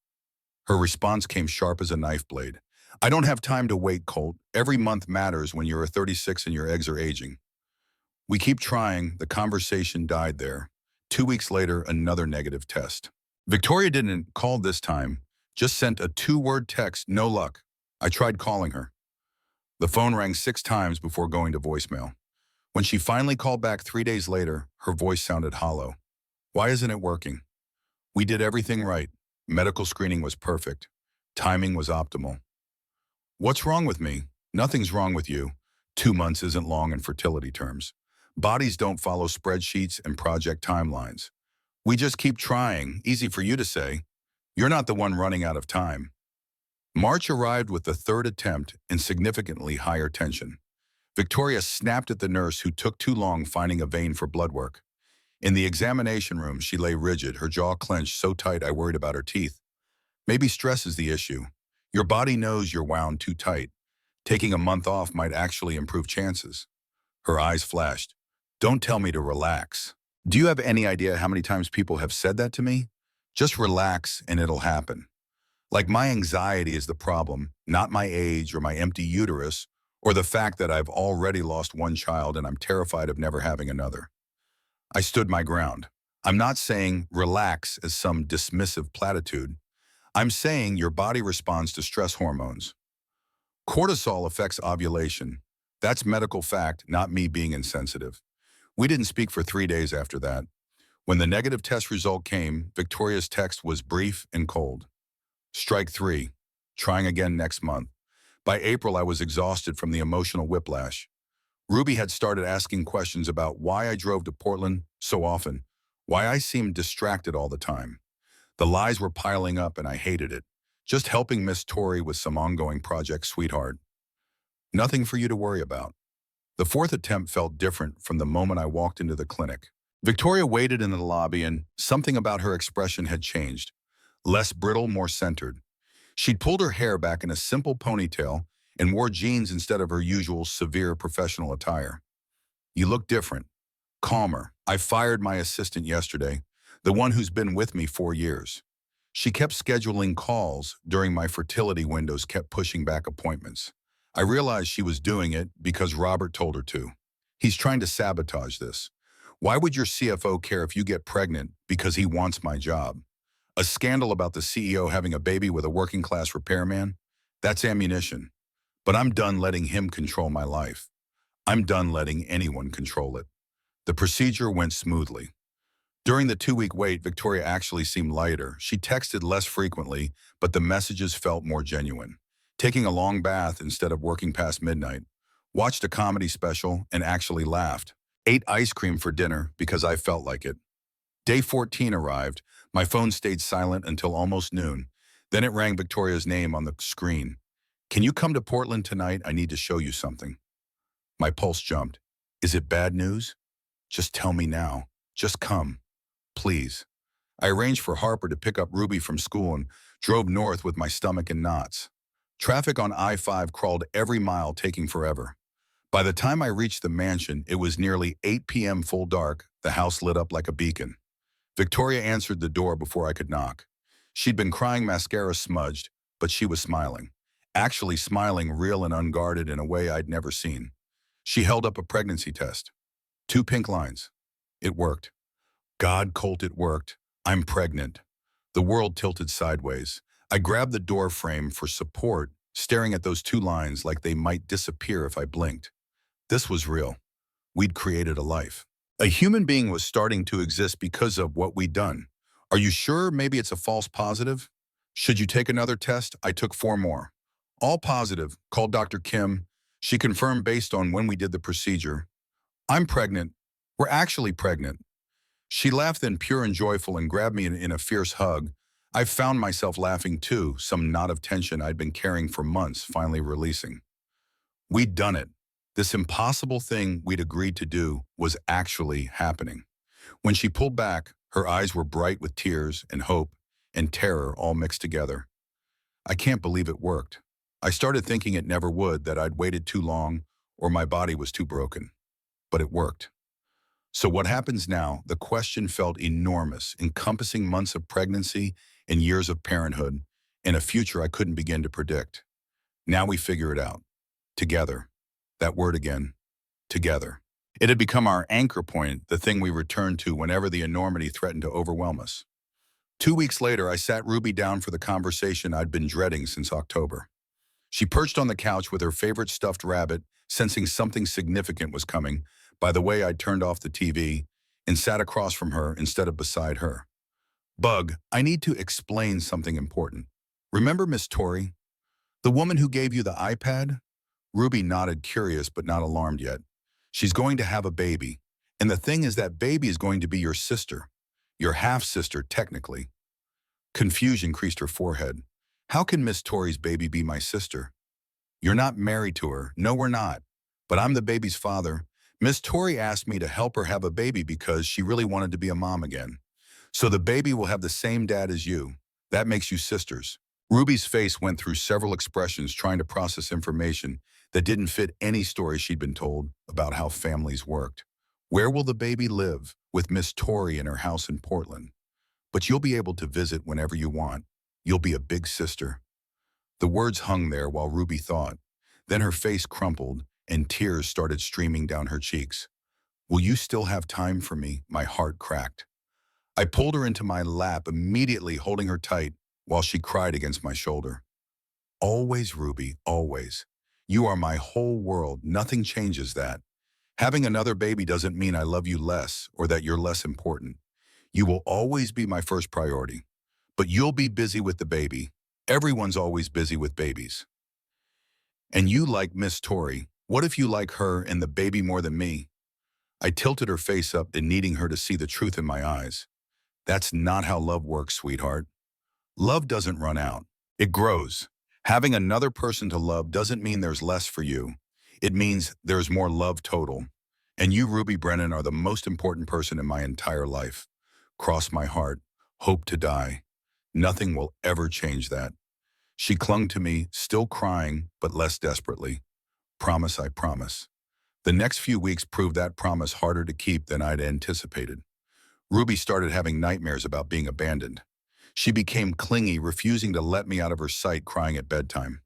Her response came sharp as a knife blade. "I don't have time to wait, Colt. Every month matters when you're a 36 and your eggs are aging." We keep trying. The conversation died there. 2 weeks later, another negative test. Victoria didn't call this time, just sent a two-word text, no luck. I tried calling her. The phone rang 6 times before going to voicemail. When she finally called back 3 days later, her voice sounded hollow. Why isn't it working? We did everything right. Medical screening was perfect. Timing was optimal. What's wrong with me? Nothing's wrong with you. 2 months isn't long in fertility terms. Bodies don't follow spreadsheets and project timelines. We just keep trying, easy for you to say. You're not the one running out of time. March arrived with the third attempt in significantly higher tension. Victoria snapped at the nurse who took too long finding a vein for blood work. In the examination room, she lay rigid, her jaw clenched so tight I worried about her teeth. Maybe stress is the issue. Your body knows you're wound too tight. Taking a month off might actually improve chances. Her eyes flashed. Don't tell me to relax. Do you have any idea how many times people have said that to me? Just relax and it'll happen. Like my anxiety is the problem, not my age or my empty uterus, or the fact that I've already lost one child and I'm terrified of never having another. I stood my ground. I'm not saying relax as some dismissive platitude. I'm saying your body responds to stress hormones. Cortisol affects ovulation. That's medical fact, not me being insensitive. We didn't speak for 3 days after that. When the negative test result came, Victoria's text was brief and cold. Strike 3. Trying again next month. By April, I was exhausted from the emotional whiplash. Ruby had started asking questions about why I drove to Portland so often, why I seemed distracted all the time. The lies were piling up and I hated it. Just helping Miss Tori with some ongoing project, sweetheart. Nothing for you to worry about. The fourth attempt felt different from the moment I walked into the clinic. Victoria waited in the lobby and something about her expression had changed. Less brittle, more centered. She'd pulled her hair back in a simple ponytail and wore jeans instead of her usual severe professional attire. You look different, calmer. I fired my assistant yesterday, the one who's been with me 4 years. She kept scheduling calls during my fertility windows, kept pushing back appointments. I realized she was doing it because Robert told her to. He's trying to sabotage this. Why would your CFO care if you get pregnant because he wants my job? A scandal about the CEO having a baby with a working-class repairman? That's ammunition. But I'm done letting him control my life. I'm done letting anyone control it. The procedure went smoothly. During the 2-week wait, Victoria actually seemed lighter. She texted less frequently, but the messages felt more genuine. Taking a long bath instead of working past midnight. Watched a comedy special and actually laughed. Ate ice cream for dinner because I felt like it. Day 14 arrived. My phone stayed silent until almost noon. Then it rang Victoria's name on the screen. Can you come to Portland tonight? I need to show you something. My pulse jumped. Is it bad news? Just tell me now. Just come. Please. I arranged for Harper to pick up Ruby from school and drove north with my stomach in knots. Traffic on I-5 crawled every mile, taking forever. By the time I reached the mansion, it was nearly 8 p.m. full dark, the house lit up like a beacon. Victoria answered the door before I could knock. She'd been crying, mascara smudged, but she was smiling. Actually smiling, real and unguarded in a way I'd never seen. She held up a pregnancy test. 2 pink lines. It worked. God, Colt, it worked. I'm pregnant. The world tilted sideways. I grabbed the door frame for support, staring at those 2 lines like they might disappear if I blinked. This was real. We'd created a life. A human being was starting to exist because of what we'd done. Are you sure maybe it's a false positive? Should you take another test? I took 4 more. All positive. Called Dr. Kim. She confirmed based on when we did the procedure. I'm pregnant. We're actually pregnant. She laughed then, pure and joyful, and grabbed me in a fierce hug. I found myself laughing too, some knot of tension I'd been carrying for months finally releasing. We'd done it. This impossible thing we'd agreed to do was actually happening. When she pulled back, her eyes were bright with tears and hope and terror all mixed together. I can't believe it worked. I started thinking it never would, that I'd waited too long or my body was too broken. But it worked. So what happens now? The question felt enormous, encompassing months of pregnancy and years of parenthood, and a future I couldn't begin to predict. Now we figure it out. Together. That word again. Together. It had become our anchor point, the thing we returned to whenever the enormity threatened to overwhelm us. 2 weeks later, I sat Ruby down for the conversation I'd been dreading since October. She perched on the couch with her favorite stuffed rabbit, sensing something significant was coming. By the way, I turned off the TV and sat across from her instead of beside her. Bug, I need to explain something important. Remember Miss Tori, the woman who gave you the iPad? Ruby nodded, curious but not alarmed yet. She's going to have a baby. And the thing is that baby is going to be your sister. Your half-sister, technically. Confusion creased her forehead. How can Miss Tori's baby be my sister? You're not married to her. No, we're not. But I'm the baby's father. Miss Tori asked me to help her have a baby because she really wanted to be a mom again. So the baby will have the same dad as you. That makes you sisters. Ruby's face went through several expressions trying to process information that didn't fit any story she'd been told about how families worked. Where will the baby live? With Miss Tori in her house in Portland. But you'll be able to visit whenever you want. You'll be a big sister. The words hung there while Ruby thought. Then her face crumpled and tears started streaming down her cheeks. Will you still have time for me? My heart cracked. I pulled her into my lap, immediately holding her tight while she cried against my shoulder. Always, Ruby, always. You are my whole world. Nothing changes that. Having another baby doesn't mean I love you less or that you're less important. You will always be my first priority. But you'll be busy with the baby. Everyone's always busy with babies. And you like Miss Tori. What if you like her and the baby more than me? I tilted her face up and needing her to see the truth in my eyes. That's not how love works, sweetheart. Love doesn't run out. It grows. Having another person to love doesn't mean there's less for you. It means there's more love total. And you, Ruby Brennan, are the most important person in my entire life. Cross my heart. Hope to die. Nothing will ever change that. She clung to me, still crying, but less desperately. Promise, I promise. The next few weeks proved that promise harder to keep than I'd anticipated. Ruby started having nightmares about being abandoned. She became clingy, refusing to let me out of her sight, crying at bedtime.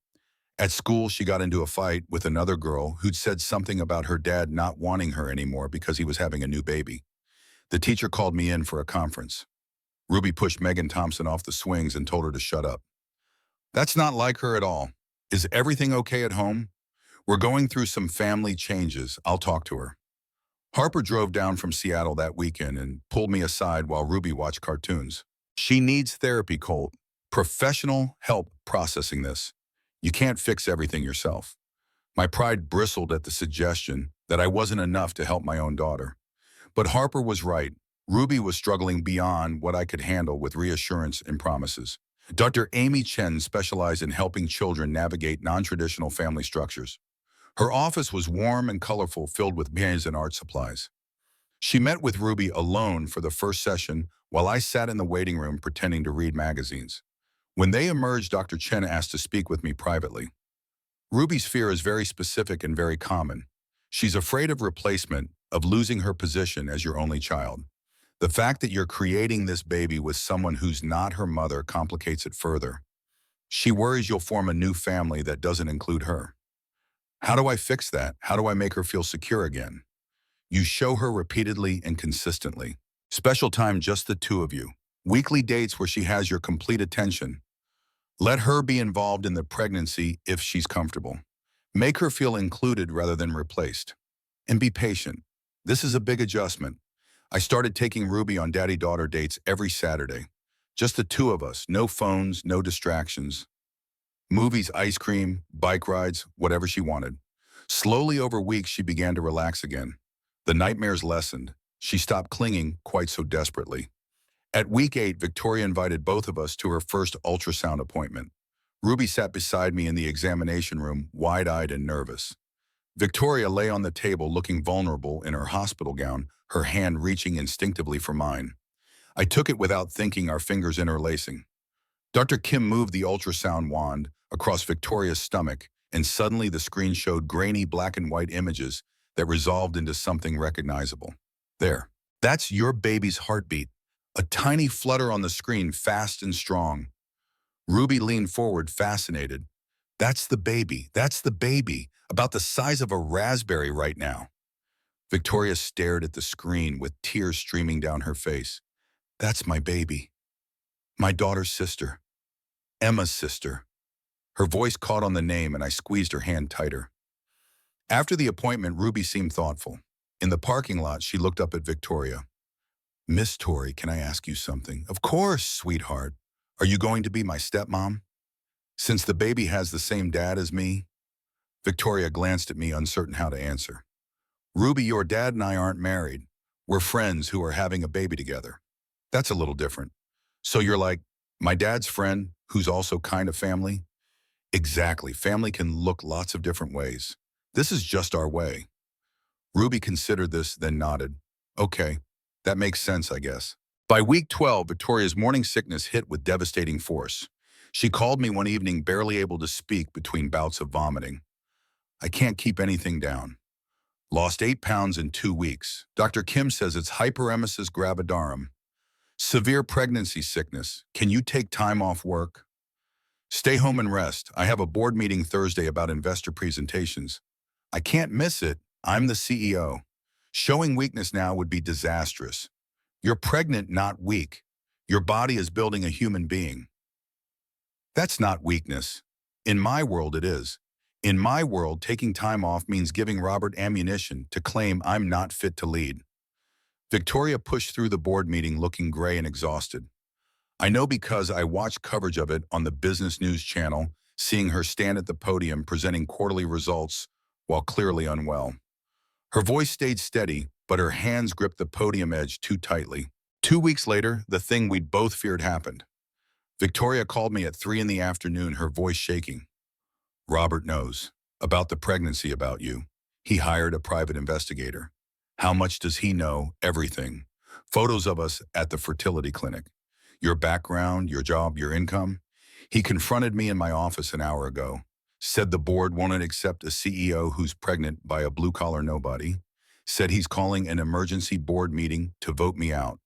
At school, she got into a fight with another girl who'd said something about her dad not wanting her anymore because he was having a new baby. The teacher called me in for a conference. Ruby pushed Megan Thompson off the swings and told her to shut up. That's not like her at all. Is everything okay at home? We're going through some family changes. I'll talk to her. Harper drove down from Seattle that weekend and pulled me aside while Ruby watched cartoons. She needs therapy, Colt. Professional help processing this. You can't fix everything yourself. My pride bristled at the suggestion that I wasn't enough to help my own daughter. But Harper was right. Ruby was struggling beyond what I could handle with reassurance and promises. Dr. Amy Chen specialized in helping children navigate non-traditional family structures. Her office was warm and colorful, filled with games and art supplies. She met with Ruby alone for the first session while I sat in the waiting room pretending to read magazines. When they emerged, Dr. Chen asked to speak with me privately. Ruby's fear is very specific and very common. She's afraid of replacement, of losing her position as your only child. The fact that you're creating this baby with someone who's not her mother complicates it further. She worries you'll form a new family that doesn't include her. How do I fix that? How do I make her feel secure again? You show her repeatedly and consistently. Special time, just the two of you. Weekly dates where she has your complete attention. Let her be involved in the pregnancy if she's comfortable. Make her feel included rather than replaced. And be patient. This is a big adjustment. I started taking Ruby on daddy-daughter dates every Saturday. Just the two of us, no phones, no distractions. Movies, ice cream, bike rides, whatever she wanted. Slowly over weeks, she began to relax again. The nightmares lessened. She stopped clinging quite so desperately. At week 8, Victoria invited both of us to her first ultrasound appointment. Ruby sat beside me in the examination room, wide-eyed and nervous. Victoria lay on the table looking vulnerable in her hospital gown, her hand reaching instinctively for mine. I took it without thinking, our fingers interlacing. Dr. Kim moved the ultrasound wand across Victoria's stomach, and suddenly the screen showed grainy black and white images that resolved into something recognizable. There. That's your baby's heartbeat. A tiny flutter on the screen, fast and strong. Ruby leaned forward, fascinated. That's the baby. That's the baby. About the size of a raspberry right now. Victoria stared at the screen with tears streaming down her face. That's my baby. My daughter's sister. Emma's sister. Her voice caught on the name and I squeezed her hand tighter. After the appointment, Ruby seemed thoughtful. In the parking lot, she looked up at Victoria. Miss Tori, can I ask you something? Of course, sweetheart. Are you going to be my stepmom? Since the baby has the same dad as me? Victoria glanced at me, uncertain how to answer. Ruby, your dad and I aren't married. We're friends who are having a baby together. That's a little different. So you're like, my dad's friend, who's also kind of family? Exactly. Family can look lots of different ways. This is just our way. Ruby considered this, then nodded. Okay, that makes sense, I guess. By week 12, Victoria's morning sickness hit with devastating force. She called me one evening, barely able to speak between bouts of vomiting. I can't keep anything down. Lost 8 pounds in 2 weeks. Dr. Kim says it's hyperemesis gravidarum. Severe pregnancy sickness. Can you take time off work? Stay home and rest. I have a board meeting Thursday about investor presentations. I can't miss it. I'm the CEO. Showing weakness now would be disastrous. You're pregnant, not weak. Your body is building a human being. That's not weakness. In my world, it is. In my world, taking time off means giving Robert ammunition to claim I'm not fit to lead. Victoria pushed through the board meeting looking gray and exhausted. I know because I watched coverage of it on the Business News channel, seeing her stand at the podium presenting quarterly results while clearly unwell. Her voice stayed steady, but her hands gripped the podium edge too tightly. 2 weeks later, the thing we'd both feared happened. Victoria called me at 3 in the afternoon, her voice shaking. Robert knows about the pregnancy, about you. He hired a private investigator. How much does he know? Everything. Photos of us at the fertility clinic. Your background, your job, your income. He confronted me in my office an hour ago. Said the board won't accept a CEO who's pregnant by a blue-collar nobody. Said he's calling an emergency board meeting to vote me out.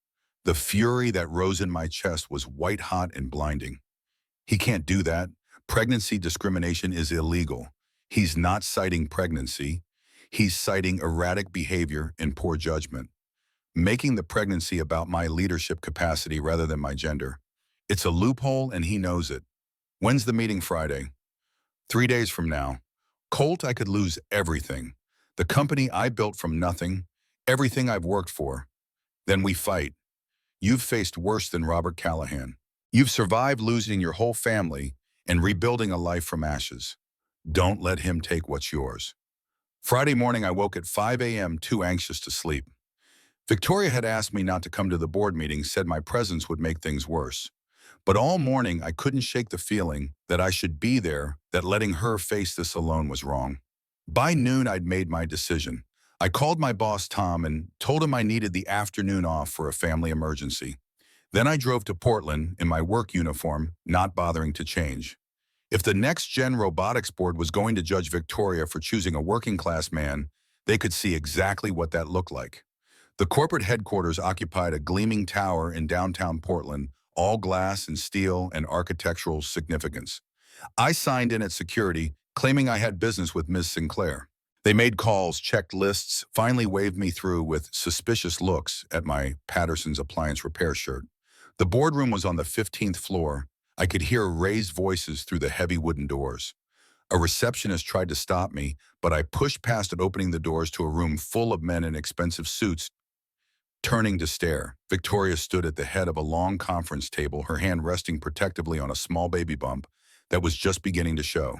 The fury that rose in my chest was white-hot and blinding. He can't do that. Pregnancy discrimination is illegal. He's not citing pregnancy. He's citing erratic behavior and poor judgment, making the pregnancy about my leadership capacity rather than my gender. It's a loophole and he knows it. When's the meeting? Friday. 3 days from now. Colt, I could lose everything. The company I built from nothing, everything I've worked for. Then we fight. You've faced worse than Robert Callahan. You've survived losing your whole family and rebuilding a life from ashes. Don't let him take what's yours. Friday morning, I woke at 5 a.m. too anxious to sleep. Victoria had asked me not to come to the board meeting, said my presence would make things worse. But all morning, I couldn't shake the feeling that I should be there, that letting her face this alone was wrong. By noon, I'd made my decision. I called my boss, Tom, and told him I needed the afternoon off for a family emergency. Then I drove to Portland in my work uniform, not bothering to change. If the Next Gen Robotics Board was going to judge Victoria for choosing a working-class man, they could see exactly what that looked like. The corporate headquarters occupied a gleaming tower in downtown Portland, all glass and steel and architectural significance. I signed in at security, claiming I had business with Ms. Sinclair. They made calls, checked lists, finally waved me through with suspicious looks at my Patterson's Appliance Repair shirt. The boardroom was on the 15th floor. I could hear raised voices through the heavy wooden doors. A receptionist tried to stop me, but I pushed past it, opening the doors to a room full of men in expensive suits. Turning to stare, Victoria stood at the head of a long conference table, her hand resting protectively on a small baby bump that was just beginning to show.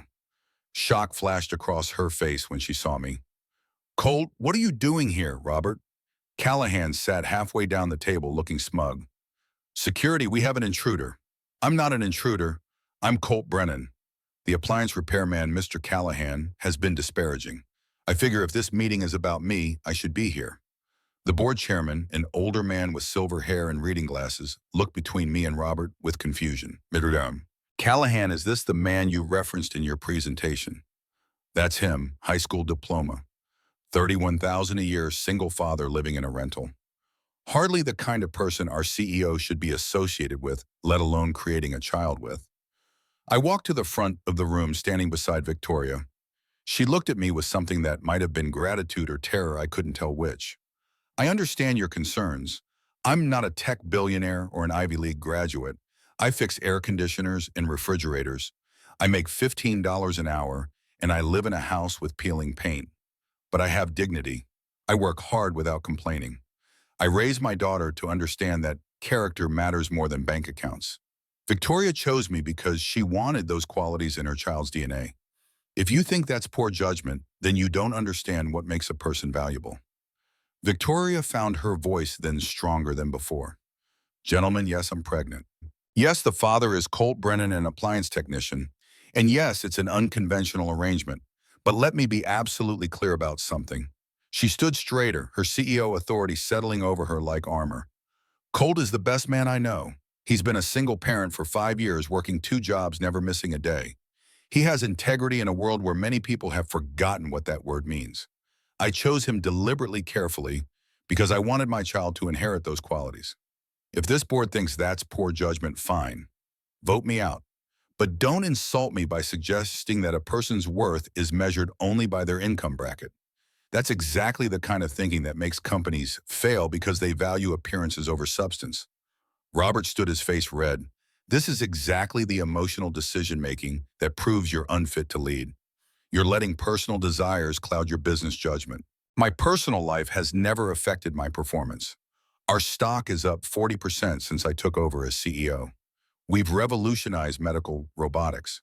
Shock flashed across her face when she saw me. Colt, what are you doing here, Robert? Callahan sat halfway down the table looking smug. Security, we have an intruder. I'm not an intruder. I'm Colt Brennan. The appliance repairman, Mr. Callahan, has been disparaging. I figure if this meeting is about me, I should be here. The board chairman, an older man with silver hair and reading glasses, looked between me and Robert with confusion. Madam, Callahan, is this the man you referenced in your presentation? That's him, high school diploma. $31,000 a year, single father living in a rental. Hardly the kind of person our CEO should be associated with, let alone creating a child with. I walked to the front of the room, standing beside Victoria. She looked at me with something that might have been gratitude or terror, I couldn't tell which. I understand your concerns. I'm not a tech billionaire or an Ivy League graduate. I fix air conditioners and refrigerators. I make $15 an hour, and I live in a house with peeling paint. But I have dignity. I work hard without complaining. I raise my daughter to understand that character matters more than bank accounts. Victoria chose me because she wanted those qualities in her child's DNA. If you think that's poor judgment, then you don't understand what makes a person valuable. Victoria found her voice then stronger than before. Gentlemen, yes, I'm pregnant. Yes, the father is Colt Brennan, an appliance technician. And yes, it's an unconventional arrangement. But let me be absolutely clear about something. She stood straighter, her CEO authority settling over her like armor. Colt is the best man I know. He's been a single parent for 5 years, working 2 jobs, never missing a day. He has integrity in a world where many people have forgotten what that word means. I chose him deliberately carefully because I wanted my child to inherit those qualities. If this board thinks that's poor judgment, fine. Vote me out. But don't insult me by suggesting that a person's worth is measured only by their income bracket. That's exactly the kind of thinking that makes companies fail because they value appearances over substance. Robert stood his face red. This is exactly the emotional decision-making that proves you're unfit to lead. You're letting personal desires cloud your business judgment. My personal life has never affected my performance. Our stock is up 40% since I took over as CEO. We've revolutionized medical robotics.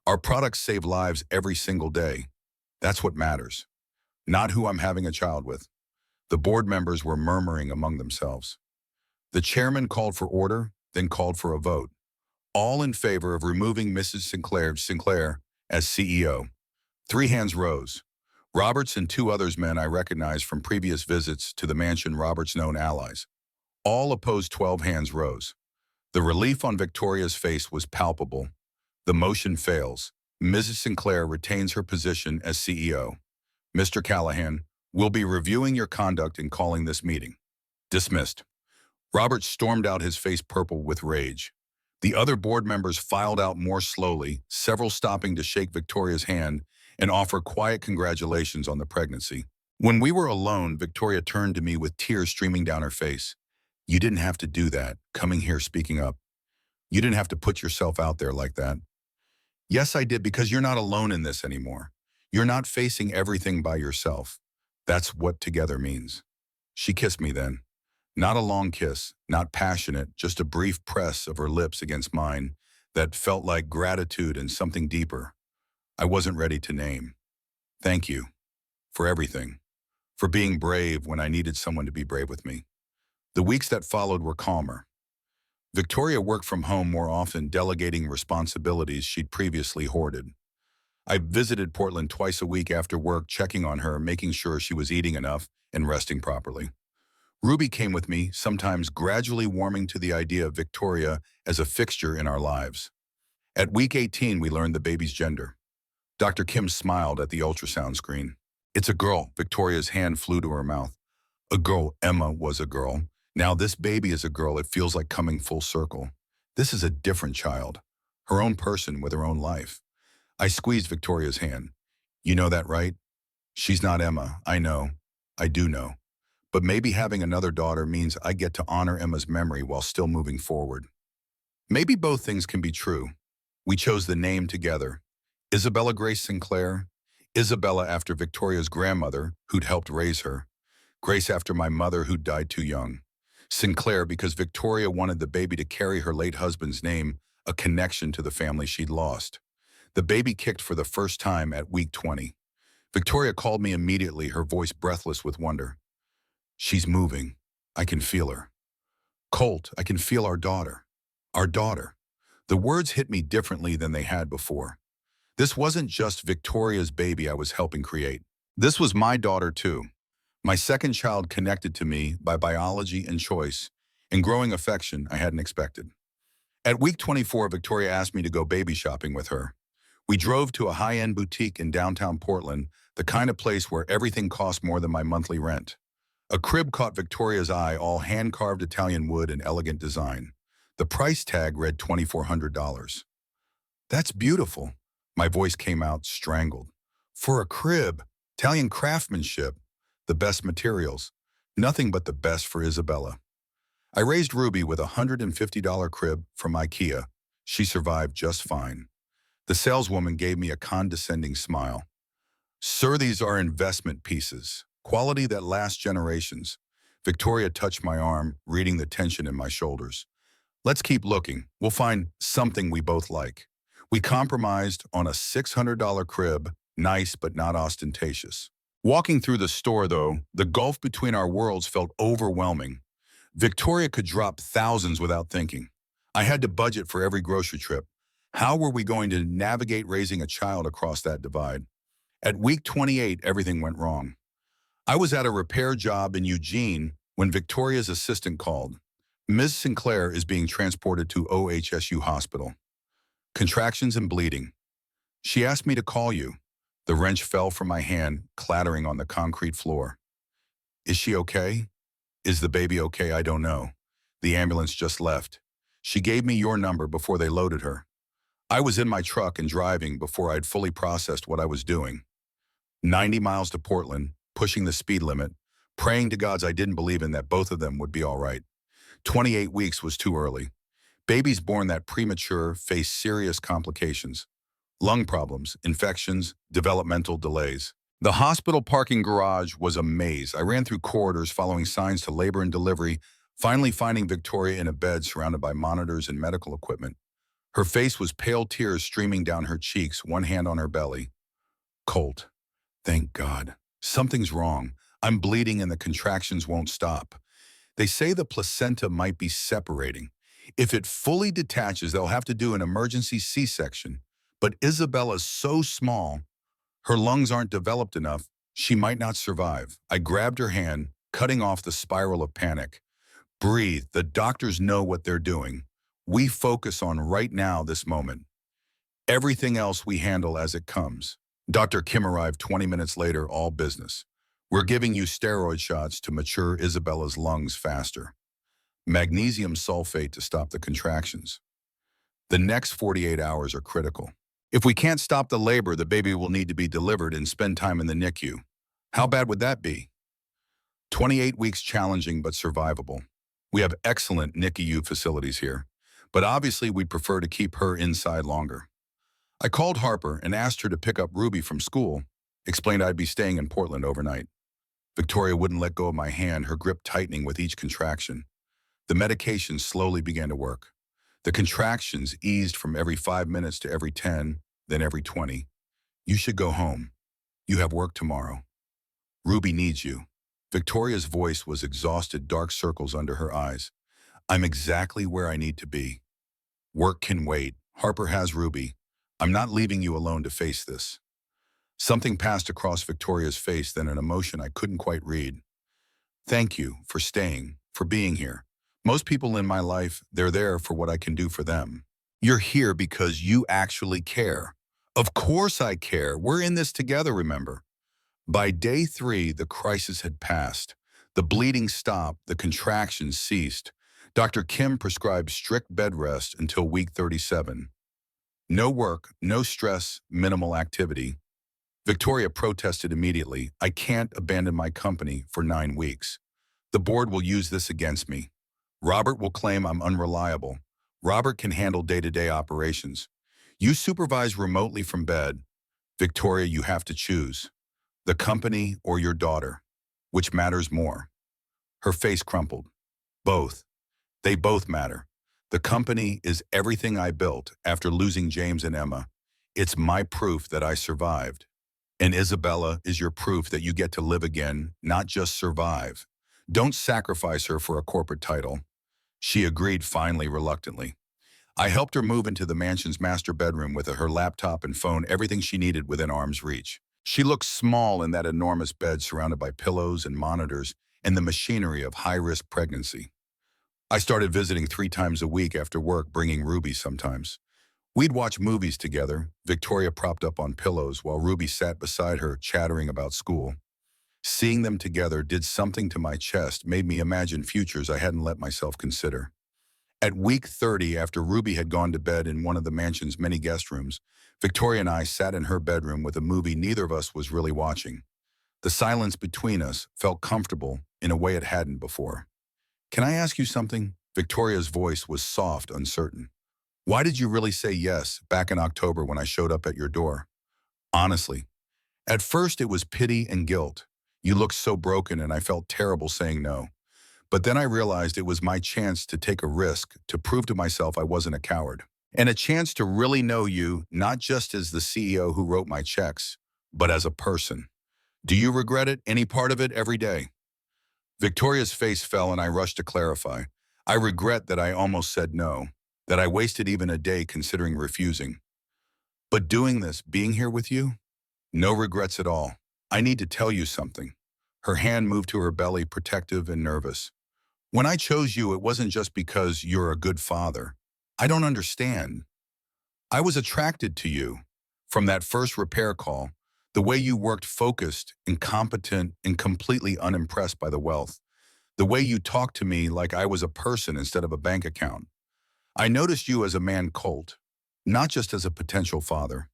Our products save lives every single day. That's what matters, not who I'm having a child with. The board members were murmuring among themselves. The chairman called for order, then called for a vote, all in favor of removing Mrs. Sinclair as CEO. 3 hands rose. Roberts and 2 others men I recognized from previous visits to the mansion, Roberts' known allies. All opposed. 12 hands rose. The relief on Victoria's face was palpable. The motion fails. Mrs. Sinclair retains her position as CEO. Mr. Callahan, we'll be reviewing your conduct and calling this meeting. Dismissed. Robert stormed out, his face purple with rage. The other board members filed out more slowly, several stopping to shake Victoria's hand and offer quiet congratulations on the pregnancy. When we were alone, Victoria turned to me with tears streaming down her face. You didn't have to do that, coming here speaking up. You didn't have to put yourself out there like that. Yes, I did, because you're not alone in this anymore. You're not facing everything by yourself. That's what together means. She kissed me then. Not a long kiss, not passionate, just a brief press of her lips against mine that felt like gratitude and something deeper I wasn't ready to name. Thank you for everything, for being brave when I needed someone to be brave with me. The weeks that followed were calmer. Victoria worked from home more often, delegating responsibilities she'd previously hoarded. I visited Portland twice a week after work, checking on her, making sure she was eating enough and resting properly. Ruby came with me, sometimes gradually warming to the idea of Victoria as a fixture in our lives. At week 18, we learned the baby's gender. Dr. Kim smiled at the ultrasound screen. It's a girl. Victoria's hand flew to her mouth. A girl. Emma was a girl. Now this baby is a girl. It feels like coming full circle. This is a different child, her own person with her own life. I squeezed Victoria's hand. You know that, right? She's not Emma. I know. I do know. But maybe having another daughter means I get to honor Emma's memory while still moving forward. Maybe both things can be true. We chose the name together. Isabella Grace Sinclair. Isabella after Victoria's grandmother, who'd helped raise her. Grace after my mother, who died too young. Sinclair because Victoria wanted the baby to carry her late husband's name, a connection to the family she'd lost. The baby kicked for the first time at week 20. Victoria called me immediately, her voice breathless with wonder. She's moving. I can feel her. Colt, I can feel our daughter. Our daughter. The words hit me differently than they had before. This wasn't just Victoria's baby I was helping create. This was my daughter too. My second child, connected to me by biology and choice, and growing affection I hadn't expected. At week 24, Victoria asked me to go baby shopping with her. We drove to a high-end boutique in downtown Portland, the kind of place where everything cost more than my monthly rent. A crib caught Victoria's eye, all hand-carved Italian wood and elegant design. The price tag read $2,400. That's beautiful. My voice came out strangled. For a crib, Italian craftsmanship, the best materials, nothing but the best for Isabella. I raised Ruby with a $150 crib from IKEA. She survived just fine. The saleswoman gave me a condescending smile. Sir, these are investment pieces. Quality that lasts generations. Victoria touched my arm, reading the tension in my shoulders. Let's keep looking. We'll find something we both like. We compromised on a $600 crib, nice but not ostentatious. Walking through the store, though, the gulf between our worlds felt overwhelming. Victoria could drop thousands without thinking. I had to budget for every grocery trip. How were we going to navigate raising a child across that divide? At week 28, everything went wrong. I was at a repair job in Eugene when Victoria's assistant called. Ms. Sinclair is being transported to OHSU hospital. Contractions and bleeding. She asked me to call you. The wrench fell from my hand, clattering on the concrete floor. Is she okay? Is the baby okay? I don't know. The ambulance just left. She gave me your number before they loaded her. I was in my truck and driving before I'd fully processed what I was doing. 90 miles to Portland, pushing the speed limit, praying to gods I didn't believe in that both of them would be all right. 28 weeks was too early. Babies born that premature face serious complications. Lung problems, infections, developmental delays. The hospital parking garage was a maze. I ran through corridors following signs to labor and delivery, finally finding Victoria in a bed surrounded by monitors and medical equipment. Her face was pale, tears streaming down her cheeks, one hand on her belly. Colt. Thank God. Something's wrong. I'm bleeding and the contractions won't stop. They say the placenta might be separating. If it fully detaches, they'll have to do an emergency C-section. But Isabella's so small, her lungs aren't developed enough, she might not survive. I grabbed her hand, cutting off the spiral of panic. Breathe. The doctors know what they're doing. We focus on right now, this moment. Everything else we handle as it comes. Dr. Kim arrived 20 minutes later, all business. We're giving you steroid shots to mature Isabella's lungs faster. Magnesium sulfate to stop the contractions. The next 48 hours are critical. If we can't stop the labor, the baby will need to be delivered and spend time in the NICU. How bad would that be? 28 weeks challenging but survivable. We have excellent NICU facilities here, but obviously we'd prefer to keep her inside longer. I called Harper and asked her to pick up Ruby from school, explained I'd be staying in Portland overnight. Victoria wouldn't let go of my hand, her grip tightening with each contraction. The medication slowly began to work. The contractions eased from every 5 minutes to every 10, then every 20. You should go home. You have work tomorrow. Ruby needs you. Victoria's voice was exhausted, dark circles under her eyes. I'm exactly where I need to be. Work can wait. Harper has Ruby. I'm not leaving you alone to face this. Something passed across Victoria's face, then an emotion I couldn't quite read. Thank you for staying, for being here. Most people in my life, they're there for what I can do for them. You're here because you actually care. Of course I care. We're in this together, remember? By day 3, the crisis had passed. The bleeding stopped, the contractions ceased. Dr. Kim prescribed strict bed rest until week 37. No work, no stress, minimal activity. Victoria protested immediately. I can't abandon my company for 9 weeks. The board will use this against me. Robert will claim I'm unreliable. Robert can handle day-to-day operations. You supervise remotely from bed. Victoria, you have to choose. The company or your daughter. Which matters more? Her face crumpled. Both. They both matter. The company is everything I built after losing James and Emma. It's my proof that I survived. And Isabella is your proof that you get to live again, not just survive. Don't sacrifice her for a corporate title. She agreed finally, reluctantly. I helped her move into the mansion's master bedroom with her laptop and phone, everything she needed within arm's reach. She looked small in that enormous bed surrounded by pillows and monitors and the machinery of high-risk pregnancy. I started visiting 3 times a week after work, bringing Ruby sometimes. We'd watch movies together, Victoria propped up on pillows while Ruby sat beside her, chattering about school. Seeing them together did something to my chest, made me imagine futures I hadn't let myself consider. At week 30, after Ruby had gone to bed in one of the mansion's many guest rooms, Victoria and I sat in her bedroom with a movie neither of us was really watching. The silence between us felt comfortable in a way it hadn't before. Can I ask you something? Victoria's voice was soft, uncertain. Why did you really say yes back in October when I showed up at your door? Honestly, at first it was pity and guilt. You looked so broken and I felt terrible saying no. But then I realized it was my chance to take a risk, to prove to myself I wasn't a coward. And a chance to really know you, not just as the CEO who wrote my checks, but as a person. Do you regret it, any part of it, every day? Victoria's face fell and I rushed to clarify. I regret that I almost said no, that I wasted even a day considering refusing. But doing this, being here with you, no regrets at all. I need to tell you something. Her hand moved to her belly, protective and nervous. When I chose you, it wasn't just because you're a good father. I don't understand. I was attracted to you. From that first repair call, the way you worked focused, incompetent, and completely unimpressed by the wealth. The way you talked to me like I was a person instead of a bank account. I noticed you as a man Colt, not just as a potential father.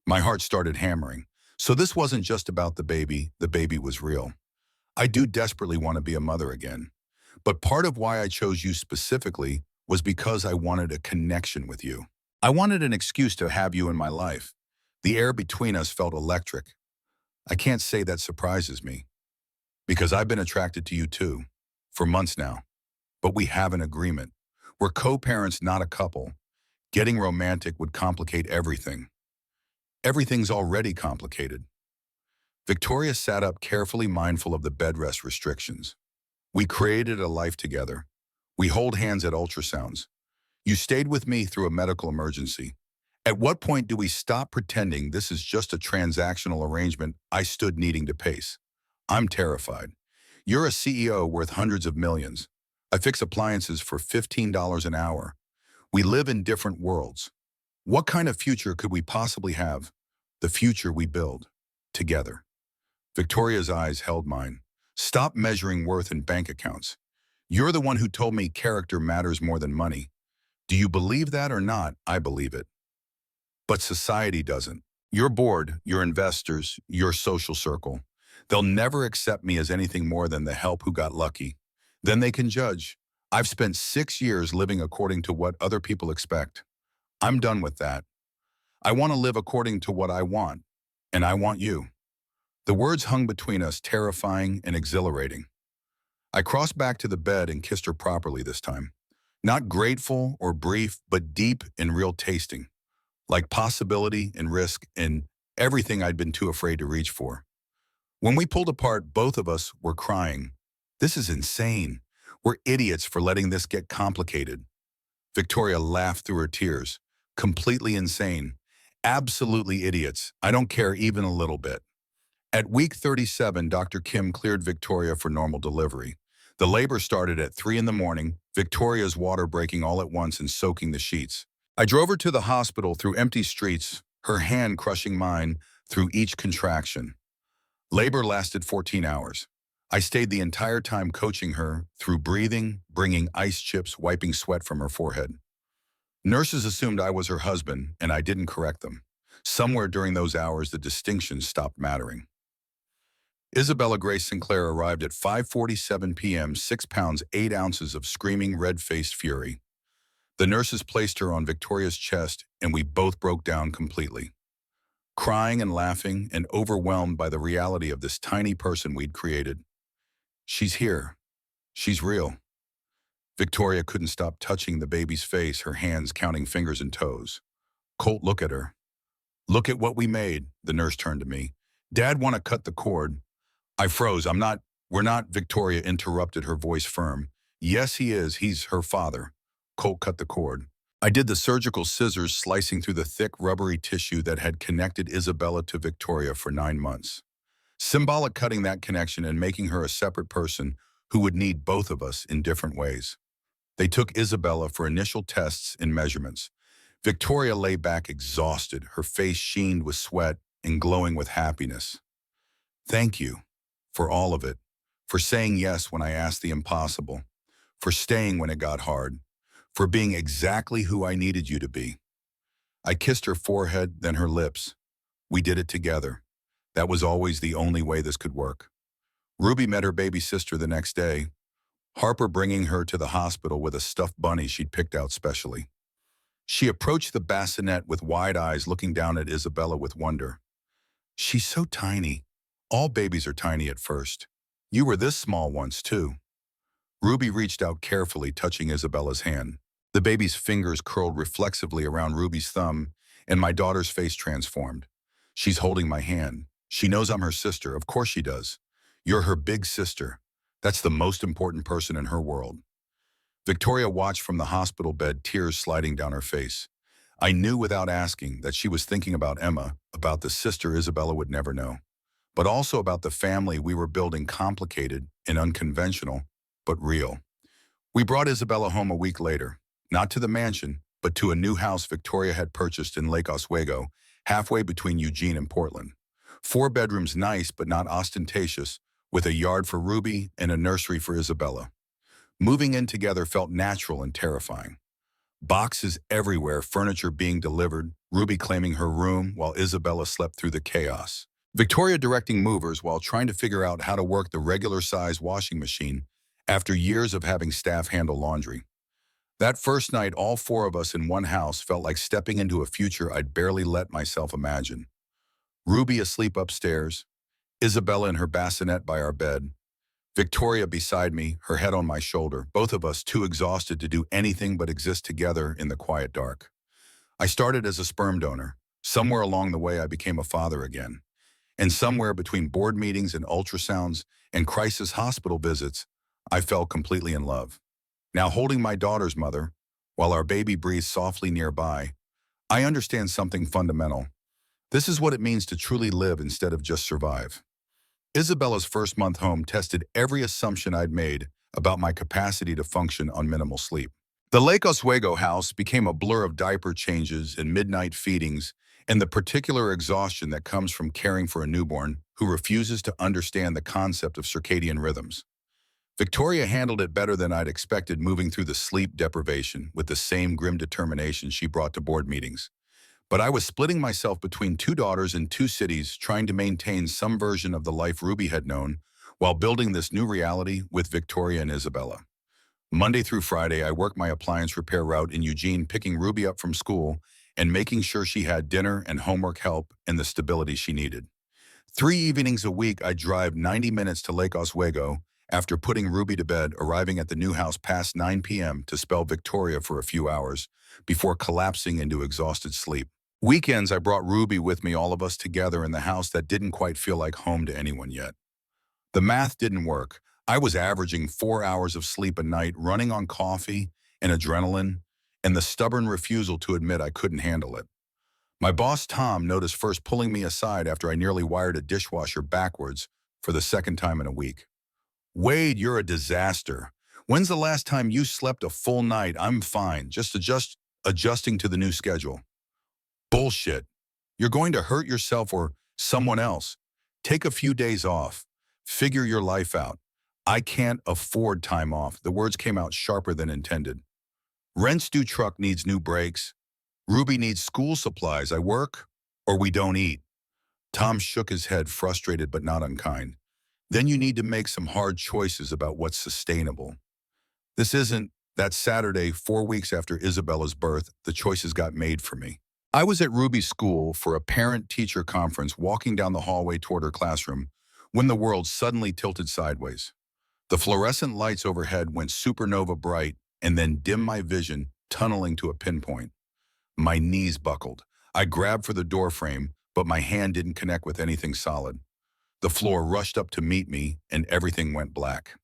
My heart started hammering. So this wasn't just about the baby was real. I do desperately want to be a mother again. But part of why I chose you specifically was because I wanted a connection with you. I wanted an excuse to have you in my life. The air between us felt electric. I can't say that surprises me, because I've been attracted to you too, for months now. But we have an agreement. We're co-parents, not a couple. Getting romantic would complicate everything. Everything's already complicated. Victoria sat up, carefully mindful of the bed rest restrictions. We created a life together. We hold hands at ultrasounds. You stayed with me through a medical emergency. At what point do we stop pretending this is just a transactional arrangement I stood needing to pace? I'm terrified. You're a CEO worth hundreds of millions. I fix appliances for $15 an hour. We live in different worlds. What kind of future could we possibly have? The future we build together. Victoria's eyes held mine. Stop measuring worth in bank accounts. You're the one who told me character matters more than money. Do you believe that or not? I believe it. But society doesn't. Your board, your investors, your social circle, they'll never accept me as anything more than the help who got lucky. Then they can judge. I've spent 6 years living according to what other people expect. I'm done with that. I want to live according to what I want, and I want you. The words hung between us, terrifying and exhilarating. I crossed back to the bed and kissed her properly this time. Not grateful or brief, but deep and real tasting. Like possibility and risk and everything I'd been too afraid to reach for. When we pulled apart, both of us were crying. This is insane. We're idiots for letting this get complicated. Victoria laughed through her tears. Completely insane. Absolutely idiots. I don't care even a little bit. At week 37, Dr. Kim cleared Victoria for normal delivery. The labor started at 3 in the morning, Victoria's water breaking all at once and soaking the sheets. I drove her to the hospital through empty streets, her hand crushing mine through each contraction. Labor lasted 14 hours. I stayed the entire time coaching her through breathing, bringing ice chips, wiping sweat from her forehead. Nurses assumed I was her husband, and I didn't correct them. Somewhere during those hours, the distinctions stopped mattering. Isabella Grace Sinclair arrived at 5:47 p.m., 6 pounds, 8 ounces of screaming, red-faced fury. The nurses placed her on Victoria's chest, and we both broke down completely. Crying and laughing and overwhelmed by the reality of this tiny person we'd created. She's here. She's real. Victoria couldn't stop touching the baby's face, her hands counting fingers and toes. Colt, look at her. Look at what we made, the nurse turned to me. Dad want to cut the cord. I froze. We're not, Victoria interrupted, her voice firm. Yes, he is. He's her father. Colt cut the cord. I did the surgical scissors, slicing through the thick, rubbery tissue that had connected Isabella to Victoria for 9 months. Symbolic, cutting that connection and making her a separate person who would need both of us in different ways. They took Isabella for initial tests and measurements. Victoria lay back exhausted, her face sheened with sweat and glowing with happiness. Thank you for all of it, for saying yes when I asked the impossible, for staying when it got hard, for being exactly who I needed you to be. I kissed her forehead, then her lips. We did it together. That was always the only way this could work. Ruby met her baby sister the next day. Harper bringing her to the hospital with a stuffed bunny she'd picked out specially. She approached the bassinet with wide eyes looking down at Isabella with wonder. She's so tiny. All babies are tiny at first. You were this small once, too. Ruby reached out carefully, touching Isabella's hand. The baby's fingers curled reflexively around Ruby's thumb, and my daughter's face transformed. She's holding my hand. She knows I'm her sister. Of course she does. You're her big sister. That's the most important person in her world. Victoria watched from the hospital bed, tears sliding down her face. I knew without asking that she was thinking about Emma, about the sister Isabella would never know, but also about the family we were building, complicated and unconventional, but real. We brought Isabella home a week later, not to the mansion, but to a new house Victoria had purchased in Lake Oswego, halfway between Eugene and Portland. 4 bedrooms, nice but not ostentatious, with a yard for Ruby and a nursery for Isabella. Moving in together felt natural and terrifying. Boxes everywhere, furniture being delivered, Ruby claiming her room while Isabella slept through the chaos. Victoria directing movers while trying to figure out how to work the regular-size washing machine after years of having staff handle laundry. That first night, all 4 of us in one house felt like stepping into a future I'd barely let myself imagine. Ruby asleep upstairs, Isabella in her bassinet by our bed, Victoria beside me, her head on my shoulder, both of us too exhausted to do anything but exist together in the quiet dark. I started as a sperm donor. Somewhere along the way, I became a father again. And somewhere between board meetings and ultrasounds and crisis hospital visits, I fell completely in love. Now holding my daughter's mother, while our baby breathes softly nearby, I understand something fundamental. This is what it means to truly live instead of just survive. Isabella's first month home tested every assumption I'd made about my capacity to function on minimal sleep. The Lake Oswego house became a blur of diaper changes and midnight feedings and the particular exhaustion that comes from caring for a newborn who refuses to understand the concept of circadian rhythms. Victoria handled it better than I'd expected, moving through the sleep deprivation with the same grim determination she brought to board meetings. But I was splitting myself between 2 daughters in 2 cities, trying to maintain some version of the life Ruby had known, while building this new reality with Victoria and Isabella. Monday through Friday, I worked my appliance repair route in Eugene, picking Ruby up from school and making sure she had dinner and homework help and the stability she needed. 3 evenings a week, I'd drive 90 minutes to Lake Oswego after putting Ruby to bed, arriving at the new house past 9 p.m. to spell Victoria for a few hours before collapsing into exhausted sleep. Weekends, I brought Ruby with me, all of us together in the house that didn't quite feel like home to anyone yet. The math didn't work. I was averaging 4 hours of sleep a night, running on coffee and adrenaline, and the stubborn refusal to admit I couldn't handle it. My boss, Tom, noticed first, pulling me aside after I nearly wired a dishwasher backwards for the 2nd time in a week. "Wade, you're a disaster. When's the last time you slept a full night?" "I'm fine, just adjusting to the new schedule." "Bullshit. You're going to hurt yourself or someone else. Take a few days off. Figure your life out." "I can't afford time off." The words came out sharper than intended. "Rent's due, truck needs new brakes. Ruby needs school supplies. I work or we don't eat." Tom shook his head, frustrated but not unkind. "Then you need to make some hard choices about what's sustainable." This isn't that Saturday, 4 weeks after Isabella's birth, the choices got made for me. I was at Ruby's school for a parent-teacher conference, walking down the hallway toward her classroom, when the world suddenly tilted sideways. The fluorescent lights overhead went supernova bright and then dimmed my vision, tunneling to a pinpoint. My knees buckled. I grabbed for the doorframe, but my hand didn't connect with anything solid. The floor rushed up to meet me, and everything went black.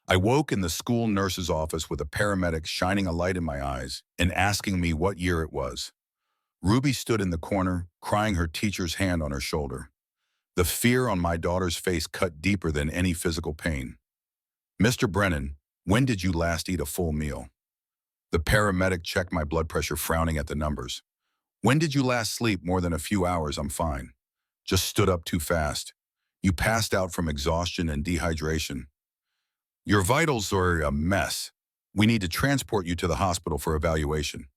I woke in the school nurse's office with a paramedic shining a light in my eyes and asking me what year it was. Ruby stood in the corner, crying, her teacher's hand on her shoulder. The fear on my daughter's face cut deeper than any physical pain. "Mr. Brennan, when did you last eat a full meal?" The paramedic checked my blood pressure, frowning at the numbers. "When did you last sleep more than a few hours?" "I'm fine. Just stood up too fast. You passed out from exhaustion and dehydration. Your vitals are a mess. We need to transport you to the hospital for evaluation."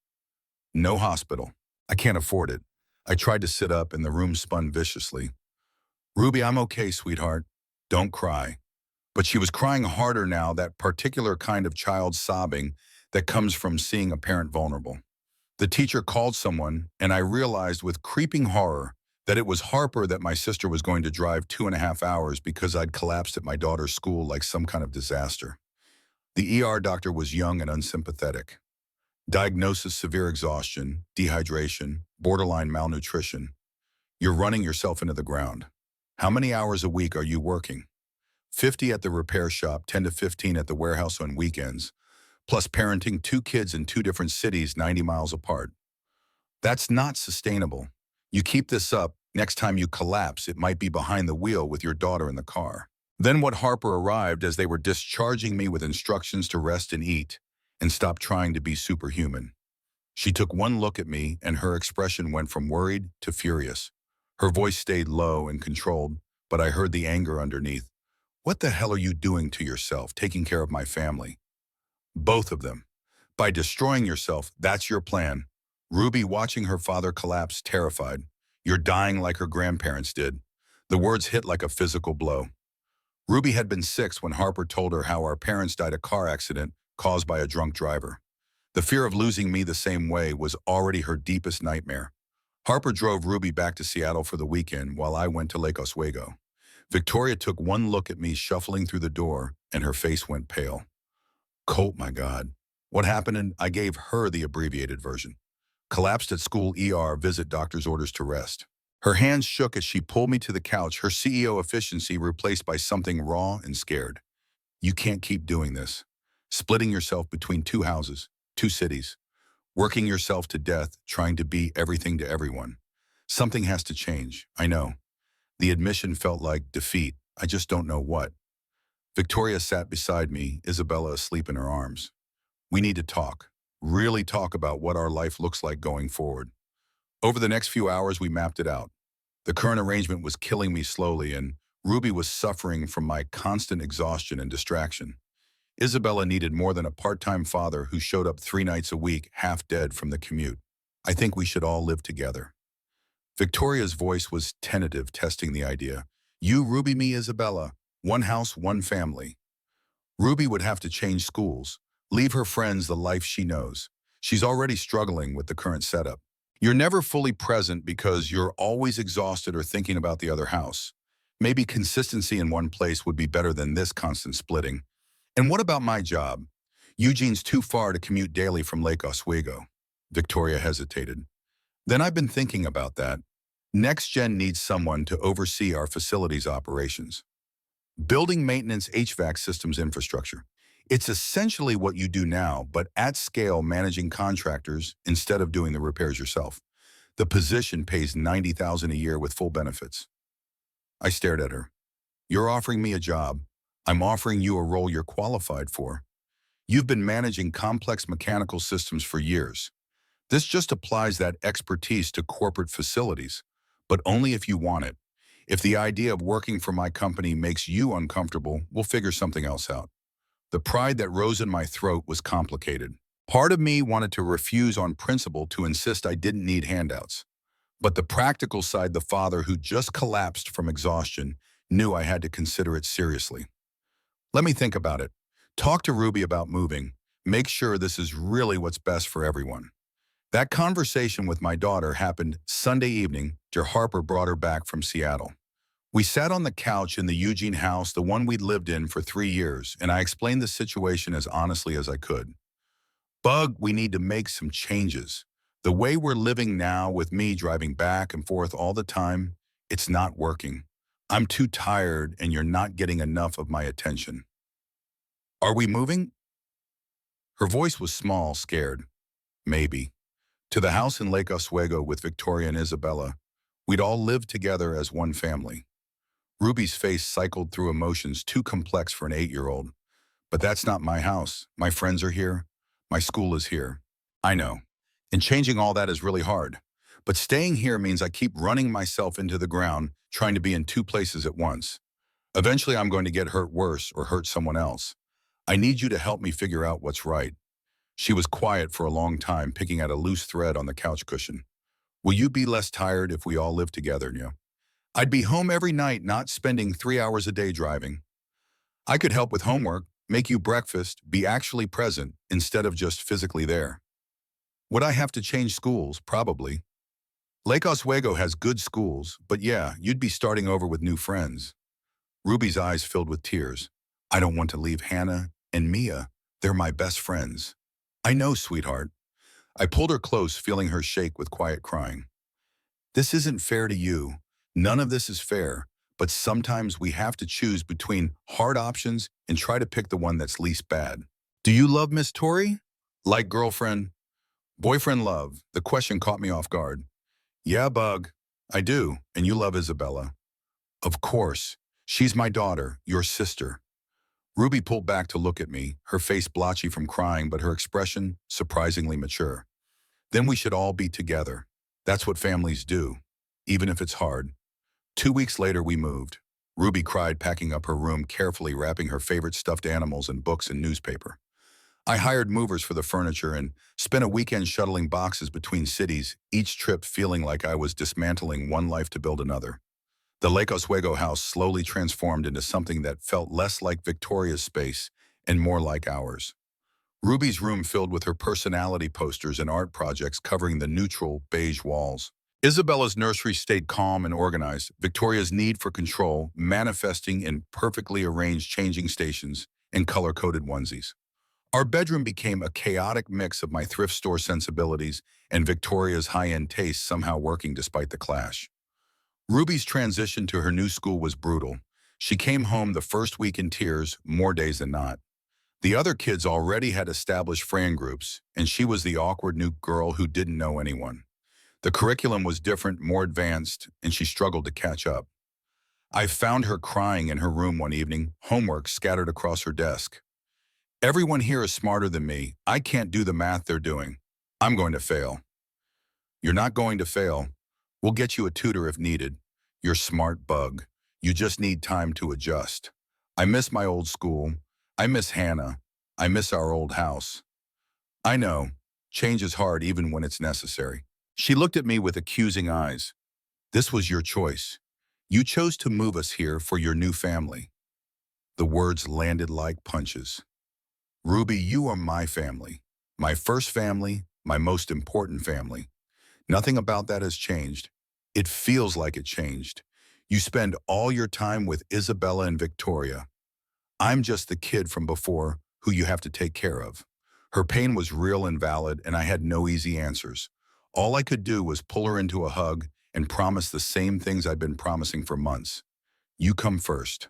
"No hospital. I can't afford it." I tried to sit up and the room spun viciously. "Ruby, I'm okay, sweetheart. Don't cry." But she was crying harder now, that particular kind of child sobbing that comes from seeing a parent vulnerable. The teacher called someone, and I realized with creeping horror that it was Harper, that my sister was going to drive 2.5 hours because I'd collapsed at my daughter's school like some kind of disaster. The ER doctor was young and unsympathetic. Diagnosis: severe exhaustion, dehydration, borderline malnutrition. You're running yourself into the ground. How many hours a week are you working? 50 at the repair shop, 10 to 15 at the warehouse on weekends, plus parenting 2 kids in 2 different cities 90 miles apart. That's not sustainable. You keep this up, next time you collapse, it might be behind the wheel with your daughter in the car. Then what Harper arrived as they were discharging me with instructions to rest and eat and stop trying to be superhuman. She took one look at me and her expression went from worried to furious. Her voice stayed low and controlled, but I heard the anger underneath. What the hell are you doing to yourself, taking care of my family? Both of them. By destroying yourself, that's your plan. Ruby, watching her father collapse, terrified. You're dying like her grandparents did. The words hit like a physical blow. Ruby had been 6 when Harper told her how our parents died a car accident caused by a drunk driver. The fear of losing me the same way was already her deepest nightmare. Harper drove Ruby back to Seattle for the weekend while I went to Lake Oswego. Victoria took one look at me shuffling through the door, and her face went pale. Colt, my God. What happened? And I gave her the abbreviated version. Collapsed at school, ER, visit, doctor's orders to rest. Her hands shook as she pulled me to the couch, her CEO efficiency replaced by something raw and scared. You can't keep doing this. Splitting yourself between 2 houses, 2 cities. Working yourself to death, trying to be everything to everyone. Something has to change, I know. The admission felt like defeat. I just don't know what. Victoria sat beside me, Isabella asleep in her arms. We need to talk. Really talk about what our life looks like going forward. Over the next few hours, we mapped it out. The current arrangement was killing me slowly, and Ruby was suffering from my constant exhaustion and distraction. Isabella needed more than a part-time father who showed up 3 nights a week, half dead from the commute. I think we should all live together. Victoria's voice was tentative, testing the idea. You, Ruby, me, Isabella. One house, one family. Ruby would have to change schools, leave her friends, the life she knows. She's already struggling with the current setup. You're never fully present because you're always exhausted or thinking about the other house. Maybe consistency in one place would be better than this constant splitting. And what about my job? Eugene's too far to commute daily from Lake Oswego. Victoria hesitated. Then I've been thinking about that. NextGen needs someone to oversee our facilities operations. Building maintenance, HVAC systems infrastructure. It's essentially what you do now, but at scale, managing contractors instead of doing the repairs yourself. The position pays $90,000 a year with full benefits. I stared at her. You're offering me a job. I'm offering you a role you're qualified for. You've been managing complex mechanical systems for years. This just applies that expertise to corporate facilities, but only if you want it. If the idea of working for my company makes you uncomfortable, we'll figure something else out. The pride that rose in my throat was complicated. Part of me wanted to refuse on principle, to insist I didn't need handouts. But the practical side, the father who just collapsed from exhaustion, knew I had to consider it seriously. Let me think about it. Talk to Ruby about moving. Make sure this is really what's best for everyone. That conversation with my daughter happened Sunday evening after Harper brought her back from Seattle. We sat on the couch in the Eugene house, the one we'd lived in for 3 years, and I explained the situation as honestly as I could. Bug, we need to make some changes. The way we're living now, with me driving back and forth all the time, it's not working. I'm too tired and you're not getting enough of my attention. Are we moving? Her voice was small, scared. Maybe. To the house in Lake Oswego with Victoria and Isabella. We'd all live together as one family. Ruby's face cycled through emotions too complex for an 8-year-old. But that's not my house. My friends are here. My school is here. I know. And changing all that is really hard. But staying here means I keep running myself into the ground, trying to be in 2 places at once. Eventually, I'm going to get hurt worse or hurt someone else. I need you to help me figure out what's right. She was quiet for a long time, picking at a loose thread on the couch cushion. Will you be less tired if we all live together, Nya? I'd be home every night, not spending 3 hours a day driving. I could help with homework, make you breakfast, be actually present instead of just physically there. Would I have to change schools? Probably. Lake Oswego has good schools, but yeah, you'd be starting over with new friends. Ruby's eyes filled with tears. I don't want to leave Hannah and Mia. They're my best friends. I know, sweetheart. I pulled her close, feeling her shake with quiet crying. This isn't fair to you. None of this is fair, but sometimes we have to choose between hard options and try to pick the one that's least bad. Do you love Miss Tori? Like girlfriend? Boyfriend love. The question caught me off guard. Yeah, Bug. I do, and you love Isabella. Of course. She's my daughter, your sister. Ruby pulled back to look at me, her face blotchy from crying, but her expression surprisingly mature. Then we should all be together. That's what families do, even if it's hard. 2 weeks later, we moved. Ruby cried, packing up her room, carefully wrapping her favorite stuffed animals in books and newspaper. I hired movers for the furniture and spent a weekend shuttling boxes between cities, each trip feeling like I was dismantling one life to build another. The Lake Oswego house slowly transformed into something that felt less like Victoria's space and more like ours. Ruby's room filled with her personality posters and art projects covering the neutral, beige walls. Isabella's nursery stayed calm and organized, Victoria's need for control manifesting in perfectly arranged changing stations and color-coded onesies. Our bedroom became a chaotic mix of my thrift store sensibilities and Victoria's high-end tastes somehow working despite the clash. Ruby's transition to her new school was brutal. She came home the first week in tears, more days than not. The other kids already had established friend groups, and she was the awkward new girl who didn't know anyone. The curriculum was different, more advanced, and she struggled to catch up. I found her crying in her room one evening, homework scattered across her desk. Everyone here is smarter than me. I can't do the math they're doing. I'm going to fail. You're not going to fail. We'll get you a tutor if needed. You're smart, Bug. You just need time to adjust. I miss my old school. I miss Hannah. I miss our old house. I know. Change is hard even when it's necessary. She looked at me with accusing eyes. This was your choice. You chose to move us here for your new family. The words landed like punches. Ruby, you are my family. My first family, my most important family. Nothing about that has changed. It feels like it changed. You spend all your time with Isabella and Victoria. I'm just the kid from before who you have to take care of. Her pain was real and valid, and I had no easy answers. All I could do was pull her into a hug and promise the same things I'd been promising for months. You come first.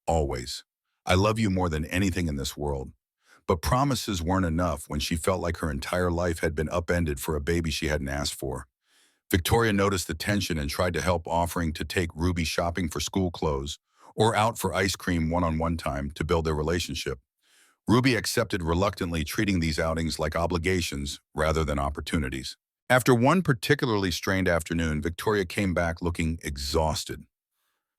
Always. I love you more than anything in this world. But promises weren't enough when she felt like her entire life had been upended for a baby she hadn't asked for. Victoria noticed the tension and tried to help, offering to take Ruby shopping for school clothes or out for ice cream one-on-one time to build their relationship. Ruby accepted reluctantly, treating these outings like obligations rather than opportunities. After one particularly strained afternoon, Victoria came back looking exhausted.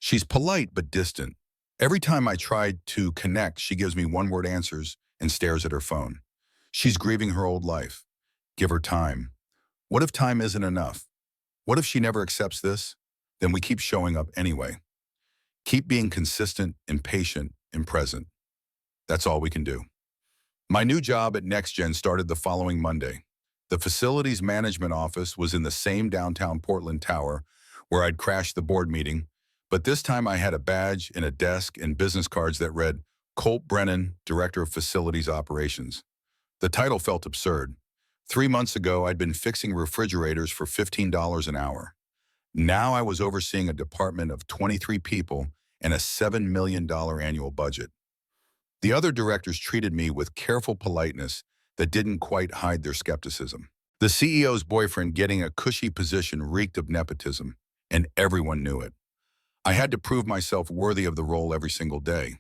She's polite but distant. Every time I try to connect, she gives me one-word answers and stares at her phone. She's grieving her old life. Give her time. What if time isn't enough? What if she never accepts this? Then we keep showing up anyway. Keep being consistent and patient and present. That's all we can do. My new job at NextGen started the following Monday. The facilities management office was in the same downtown Portland tower where I'd crashed the board meeting, but this time I had a badge and a desk and business cards that read, Colt Brennan, Director of Facilities Operations. The title felt absurd. 3 months ago, I'd been fixing refrigerators for $15 an hour. Now I was overseeing a department of 23 people and a $7 million annual budget. The other directors treated me with careful politeness that didn't quite hide their skepticism. The CEO's boyfriend getting a cushy position reeked of nepotism, and everyone knew it. I had to prove myself worthy of the role every single day.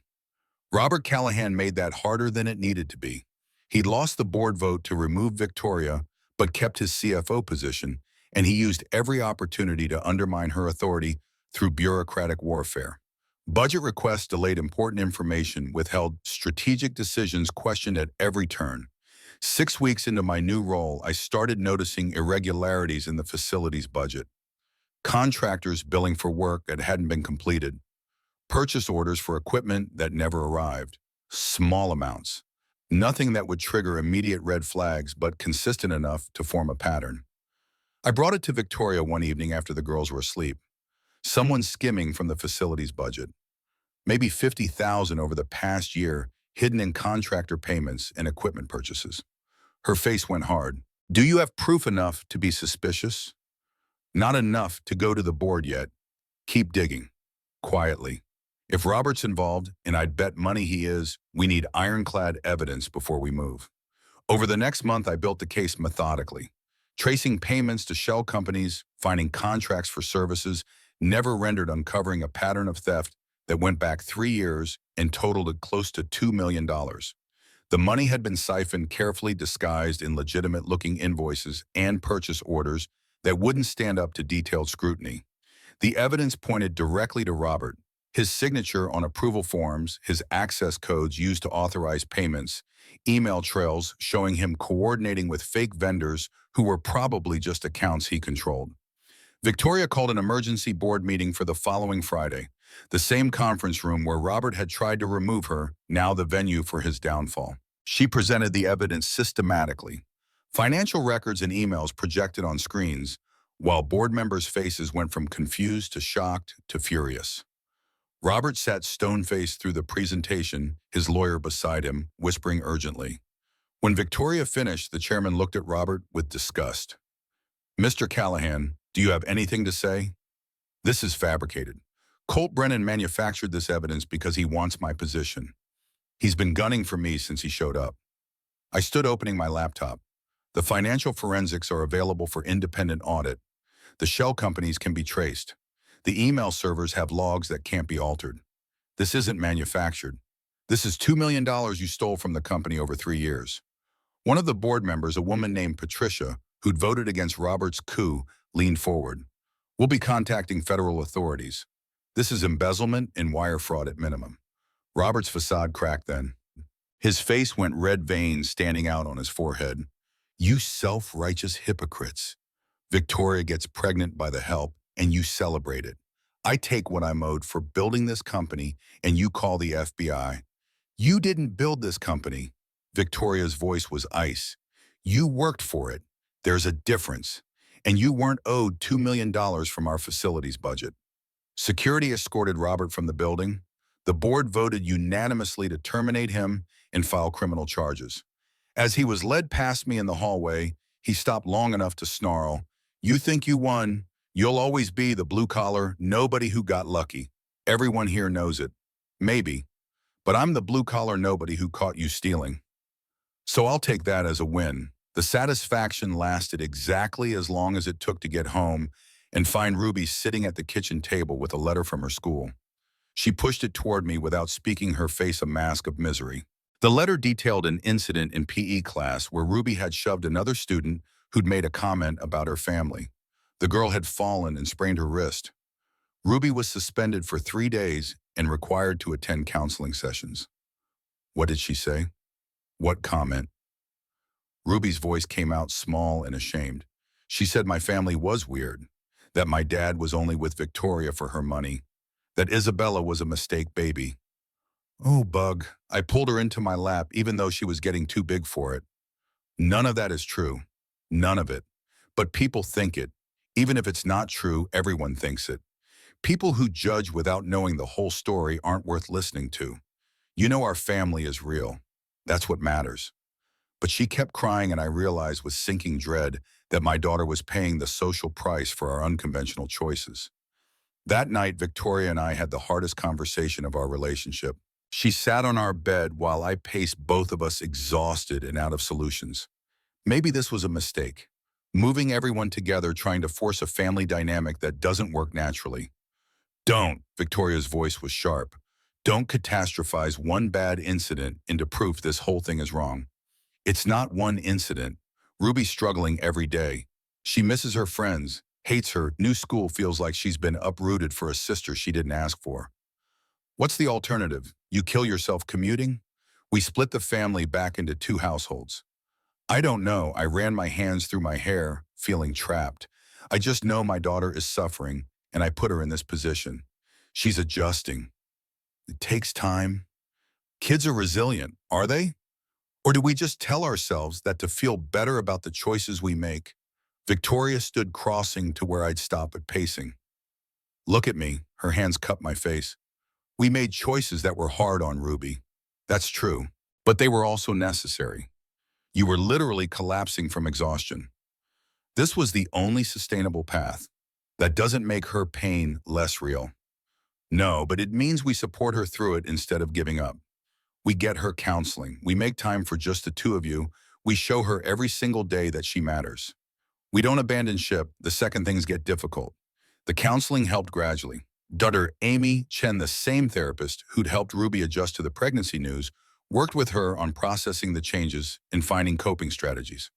Robert Callahan made that harder than it needed to be. He'd lost the board vote to remove Victoria, but kept his CFO position, and he used every opportunity to undermine her authority through bureaucratic warfare. Budget requests delayed important information, withheld strategic decisions questioned at every turn. 6 weeks into my new role, I started noticing irregularities in the facility's budget. Contractors billing for work that hadn't been completed. Purchase orders for equipment that never arrived. Small amounts. Nothing that would trigger immediate red flags, but consistent enough to form a pattern. I brought it to Victoria one evening after the girls were asleep. Someone skimming from the facility's budget. Maybe 50,000 over the past year, hidden in contractor payments and equipment purchases. Her face went hard. Do you have proof enough to be suspicious? Not enough to go to the board yet. Keep digging. Quietly. If Robert's involved, and I'd bet money he is, we need ironclad evidence before we move. Over the next month, I built the case methodically, tracing payments to shell companies, finding contracts for services never rendered, uncovering a pattern of theft that went back 3 years and totaled at close to $2 million. The money had been siphoned, carefully disguised in legitimate-looking invoices and purchase orders that wouldn't stand up to detailed scrutiny. The evidence pointed directly to Robert, his signature on approval forms, his access codes used to authorize payments, email trails showing him coordinating with fake vendors who were probably just accounts he controlled. Victoria called an emergency board meeting for the following Friday, the same conference room where Robert had tried to remove her, now the venue for his downfall. She presented the evidence systematically. Financial records and emails projected on screens, while board members' faces went from confused to shocked to furious. Robert sat stone-faced through the presentation, his lawyer beside him, whispering urgently. When Victoria finished, the chairman looked at Robert with disgust. Mr. Callahan, do you have anything to say? This is fabricated. Colt Brennan manufactured this evidence because he wants my position. He's been gunning for me since he showed up. I stood opening my laptop. The financial forensics are available for independent audit. The shell companies can be traced. The email servers have logs that can't be altered. This isn't manufactured. This is $2 million you stole from the company over 3 years. One of the board members, a woman named Patricia, who'd voted against Robert's coup, leaned forward. We'll be contacting federal authorities. This is embezzlement and wire fraud at minimum. Robert's facade cracked then. His face went red, veins standing out on his forehead. You self-righteous hypocrites. Victoria gets pregnant by the help, and you celebrate it. I take what I'm owed for building this company, and you call the FBI. You didn't build this company. Victoria's voice was ice. You worked for it. There's a difference. And you weren't owed $2 million from our facilities budget. Security escorted Robert from the building. The board voted unanimously to terminate him and file criminal charges. As he was led past me in the hallway, he stopped long enough to snarl, "You think you won? You'll always be the blue-collar nobody who got lucky. Everyone here knows it. Maybe. But I'm the blue-collar nobody who caught you stealing. So I'll take that as a win." The satisfaction lasted exactly as long as it took to get home and find Ruby sitting at the kitchen table with a letter from her school. She pushed it toward me without speaking, her face a mask of misery. The letter detailed an incident in PE class where Ruby had shoved another student who'd made a comment about her family. The girl had fallen and sprained her wrist. Ruby was suspended for 3 days and required to attend counseling sessions. What did she say? What comment? Ruby's voice came out small and ashamed. She said my family was weird, that my dad was only with Victoria for her money, that Isabella was a mistake baby. Oh, bug. I pulled her into my lap even though she was getting too big for it. None of that is true. None of it. But people think it. Even if it's not true, everyone thinks it. People who judge without knowing the whole story aren't worth listening to. You know our family is real. That's what matters. But she kept crying, and I realized with sinking dread that my daughter was paying the social price for our unconventional choices. That night, Victoria and I had the hardest conversation of our relationship. She sat on our bed while I paced, both of us exhausted and out of solutions. Maybe this was a mistake. Moving everyone together, trying to force a family dynamic that doesn't work naturally. Don't, Victoria's voice was sharp. Don't catastrophize one bad incident into proof this whole thing is wrong. It's not one incident. Ruby's struggling every day. She misses her friends, hates her new school, feels like she's been uprooted for a sister she didn't ask for. What's the alternative? You kill yourself commuting? We split the family back into 2 households. I don't know. I ran my hands through my hair, feeling trapped. I just know my daughter is suffering, and I put her in this position. She's adjusting. It takes time. Kids are resilient, are they? Or do we just tell ourselves that to feel better about the choices we make? Victoria stood crossing to where I'd stop at pacing. Look at me, her hands cupped my face. We made choices that were hard on Ruby. That's true. But they were also necessary. You were literally collapsing from exhaustion. This was the only sustainable path. That doesn't make her pain less real. No, but it means we support her through it instead of giving up. We get her counseling. We make time for just the two of you. We show her every single day that she matters. We don't abandon ship the second things get difficult. The counseling helped gradually. Daughter Amy Chen, the same therapist who'd helped Ruby adjust to the pregnancy news, worked with her on processing the changes and finding coping strategies.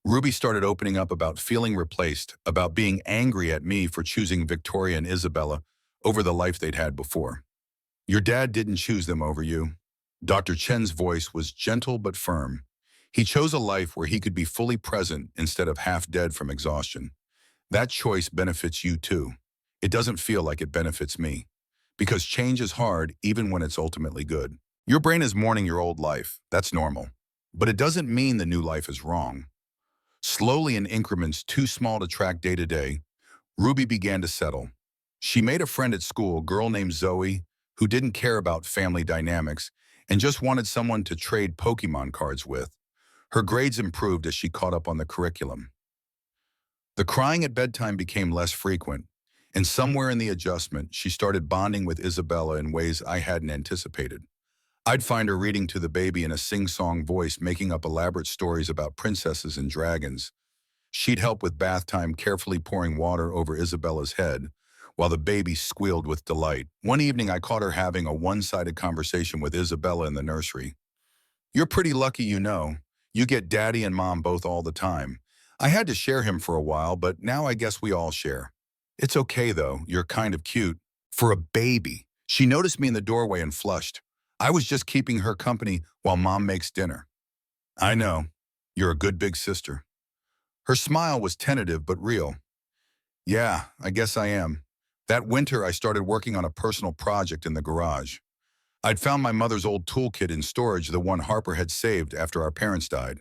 Ruby started opening up about feeling replaced, about being angry at me for choosing Victoria and Isabella over the life they'd had before. Your dad didn't choose them over you. Dr. Chen's voice was gentle but firm. He chose a life where he could be fully present instead of half dead from exhaustion. That choice benefits you too. It doesn't feel like it benefits me. Because change is hard even when it's ultimately good. Your brain is mourning your old life. That's normal. But it doesn't mean the new life is wrong. Slowly in increments too small to track day to day, Ruby began to settle. She made a friend at school, a girl named Zoe, who didn't care about family dynamics and just wanted someone to trade Pokemon cards with. Her grades improved as she caught up on the curriculum. The crying at bedtime became less frequent, and somewhere in the adjustment, she started bonding with Isabella in ways I hadn't anticipated. I'd find her reading to the baby in a sing-song voice, making up elaborate stories about princesses and dragons. She'd help with bath time, carefully pouring water over Isabella's head, while the baby squealed with delight. One evening, I caught her having a one-sided conversation with Isabella in the nursery. "You're pretty lucky, you know. You get daddy and mom both all the time. I had to share him for a while, but now I guess we all share. It's okay, though. You're kind of cute. For a baby." She noticed me in the doorway and flushed. I was just keeping her company while mom makes dinner. "I know. You're a good big sister." Her smile was tentative but real. "Yeah, I guess I am." That winter, I started working on a personal project in the garage. I'd found my mother's old toolkit in storage, the one Harper had saved after our parents died.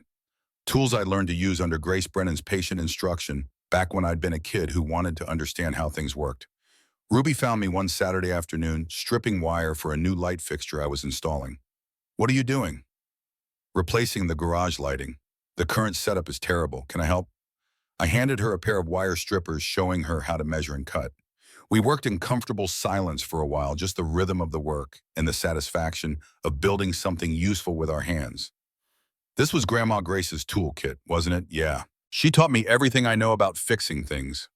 Tools I learned to use under Grace Brennan's patient instruction back when I'd been a kid who wanted to understand how things worked. Ruby found me one Saturday afternoon stripping wire for a new light fixture I was installing. "What are you doing?" "Replacing the garage lighting. The current setup is terrible. Can I help?" I handed her a pair of wire strippers, showing her how to measure and cut. We worked in comfortable silence for a while, just the rhythm of the work and the satisfaction of building something useful with our hands. This was Grandma Grace's toolkit, wasn't it? Yeah. She taught me everything I know about fixing things.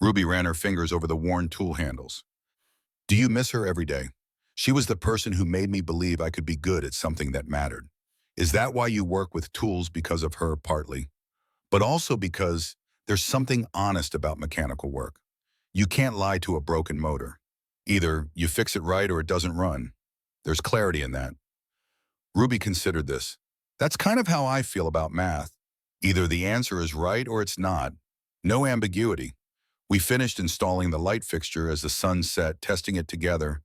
Ruby ran her fingers over the worn tool handles. "Do you miss her every day? She was the person who made me believe I could be good at something that mattered. Is that why you work with tools? Because of her, partly, but also because there's something honest about mechanical work. You can't lie to a broken motor. Either you fix it right or it doesn't run. There's clarity in that." Ruby considered this. "That's kind of how I feel about math. Either the answer is right or it's not. No ambiguity." We finished installing the light fixture as the sun set, testing it together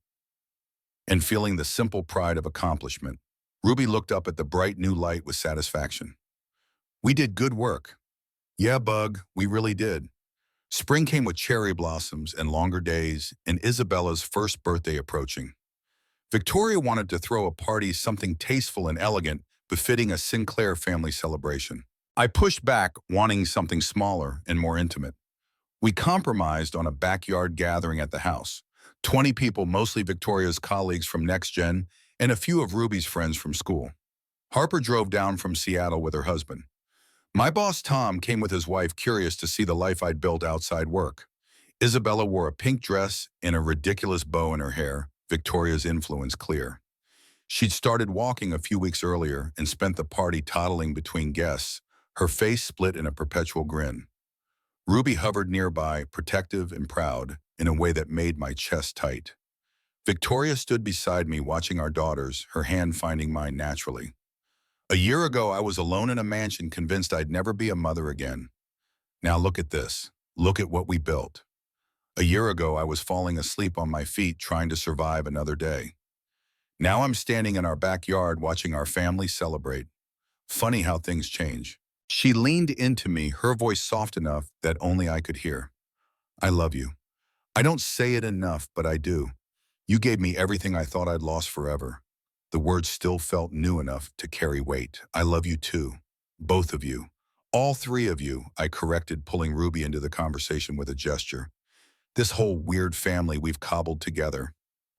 and feeling the simple pride of accomplishment. Ruby looked up at the bright new light with satisfaction. "We did good work." "Yeah, Bug, we really did." Spring came with cherry blossoms and longer days, and Isabella's first birthday approaching. Victoria wanted to throw a party, something tasteful and elegant, befitting a Sinclair family celebration. I pushed back, wanting something smaller and more intimate. We compromised on a backyard gathering at the house. 20 people, mostly Victoria's colleagues from Next Gen, and a few of Ruby's friends from school. Harper drove down from Seattle with her husband. My boss, Tom, came with his wife, curious to see the life I'd built outside work. Isabella wore a pink dress and a ridiculous bow in her hair, Victoria's influence clear. She'd started walking a few weeks earlier and spent the party toddling between guests, her face split in a perpetual grin. Ruby hovered nearby, protective and proud, in a way that made my chest tight. Victoria stood beside me, watching our daughters, her hand finding mine naturally. A year ago, I was alone in a mansion, convinced I'd never be a mother again. Now look at this. Look at what we built. A year ago, I was falling asleep on my feet, trying to survive another day. Now I'm standing in our backyard watching our family celebrate. Funny how things change. She leaned into me, her voice soft enough that only I could hear. I love you. I don't say it enough, but I do. You gave me everything I thought I'd lost forever. The words still felt new enough to carry weight. I love you too. Both of you. All three of you, I corrected, pulling Ruby into the conversation with a gesture. This whole weird family we've cobbled together.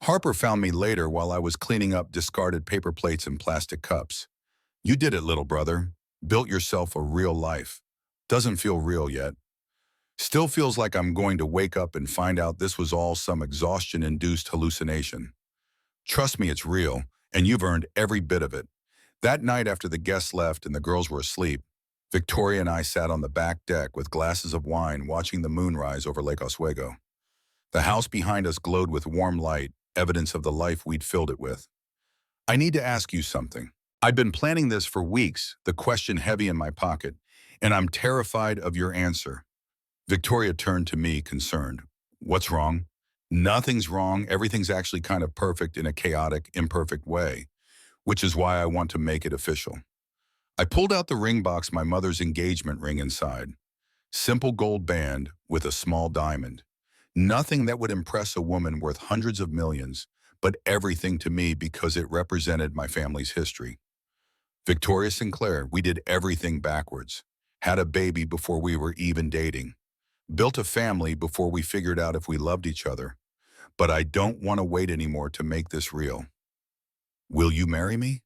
Harper found me later while I was cleaning up discarded paper plates and plastic cups. You did it, little brother. Built yourself a real life. Doesn't feel real yet. Still feels like I'm going to wake up and find out this was all some exhaustion-induced hallucination. Trust me, it's real, and you've earned every bit of it. That night after the guests left and the girls were asleep, Victoria and I sat on the back deck with glasses of wine watching the moon rise over Lake Oswego. The house behind us glowed with warm light, evidence of the life we'd filled it with. I need to ask you something. I've been planning this for weeks, the question heavy in my pocket, and I'm terrified of your answer. Victoria turned to me, concerned. What's wrong? Nothing's wrong. Everything's actually kind of perfect in a chaotic, imperfect way, which is why I want to make it official. I pulled out the ring box, my mother's engagement ring inside. Simple gold band with a small diamond. Nothing that would impress a woman worth hundreds of millions, but everything to me because it represented my family's history. Victoria Sinclair, we did everything backwards. Had a baby before we were even dating. Built a family before we figured out if we loved each other. But I don't want to wait anymore to make this real. Will you marry me?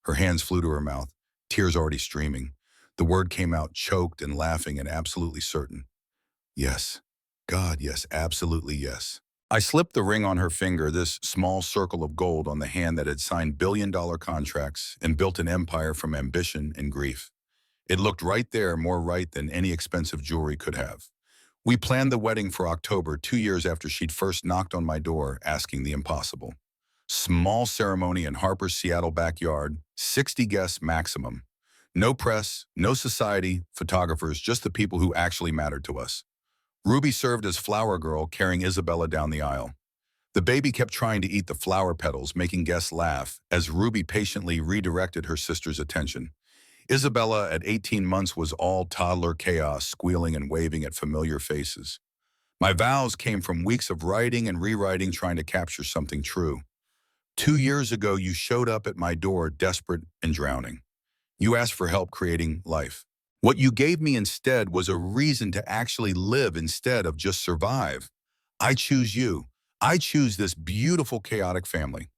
Her hands flew to her mouth, tears already streaming. The word came out choked and laughing and absolutely certain. Yes. God, yes, absolutely yes. I slipped the ring on her finger, this small circle of gold on the hand that had signed billion-dollar contracts and built an empire from ambition and grief. It looked right there, more right than any expensive jewelry could have. We planned the wedding for October, 2 years after she'd first knocked on my door asking the impossible. Small ceremony in Harper's Seattle backyard, 60 guests maximum. No press, no society, photographers, just the people who actually mattered to us. Ruby served as flower girl, carrying Isabella down the aisle. The baby kept trying to eat the flower petals, making guests laugh, as Ruby patiently redirected her sister's attention. Isabella, at 18 months, was all toddler chaos, squealing and waving at familiar faces. My vows came from weeks of writing and rewriting, trying to capture something true. 2 years ago, you showed up at my door, desperate and drowning. You asked for help creating life. What you gave me instead was a reason to actually live instead of just survive. I choose you. I choose this beautiful, chaotic family.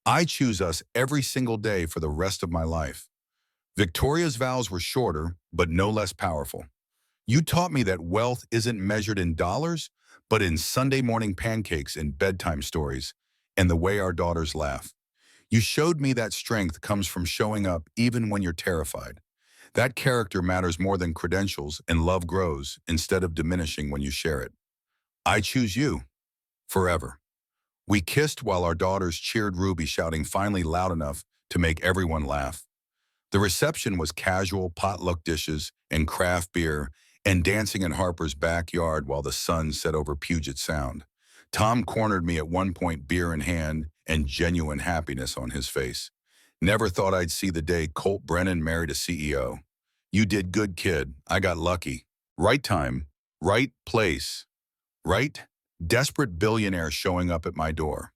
I choose us every single day for the rest of my life. Victoria's vows were shorter, but no less powerful. You taught me that wealth isn't measured in dollars, but in Sunday morning pancakes and bedtime stories, and the way our daughters laugh. You showed me that strength comes from showing up even when you're terrified. That character matters more than credentials, and love grows instead of diminishing when you share it. I choose you, forever. We kissed while our daughters cheered Ruby, shouting finally loud enough to make everyone laugh. The reception was casual, potluck dishes and craft beer, and dancing in Harper's backyard while the sun set over Puget Sound. Tom cornered me at one point, beer in hand and genuine happiness on his face. Never thought I'd see the day Colt Brennan married a CEO. You did good, kid. I got lucky. Right time, right place, right? Desperate billionaire showing up at my door.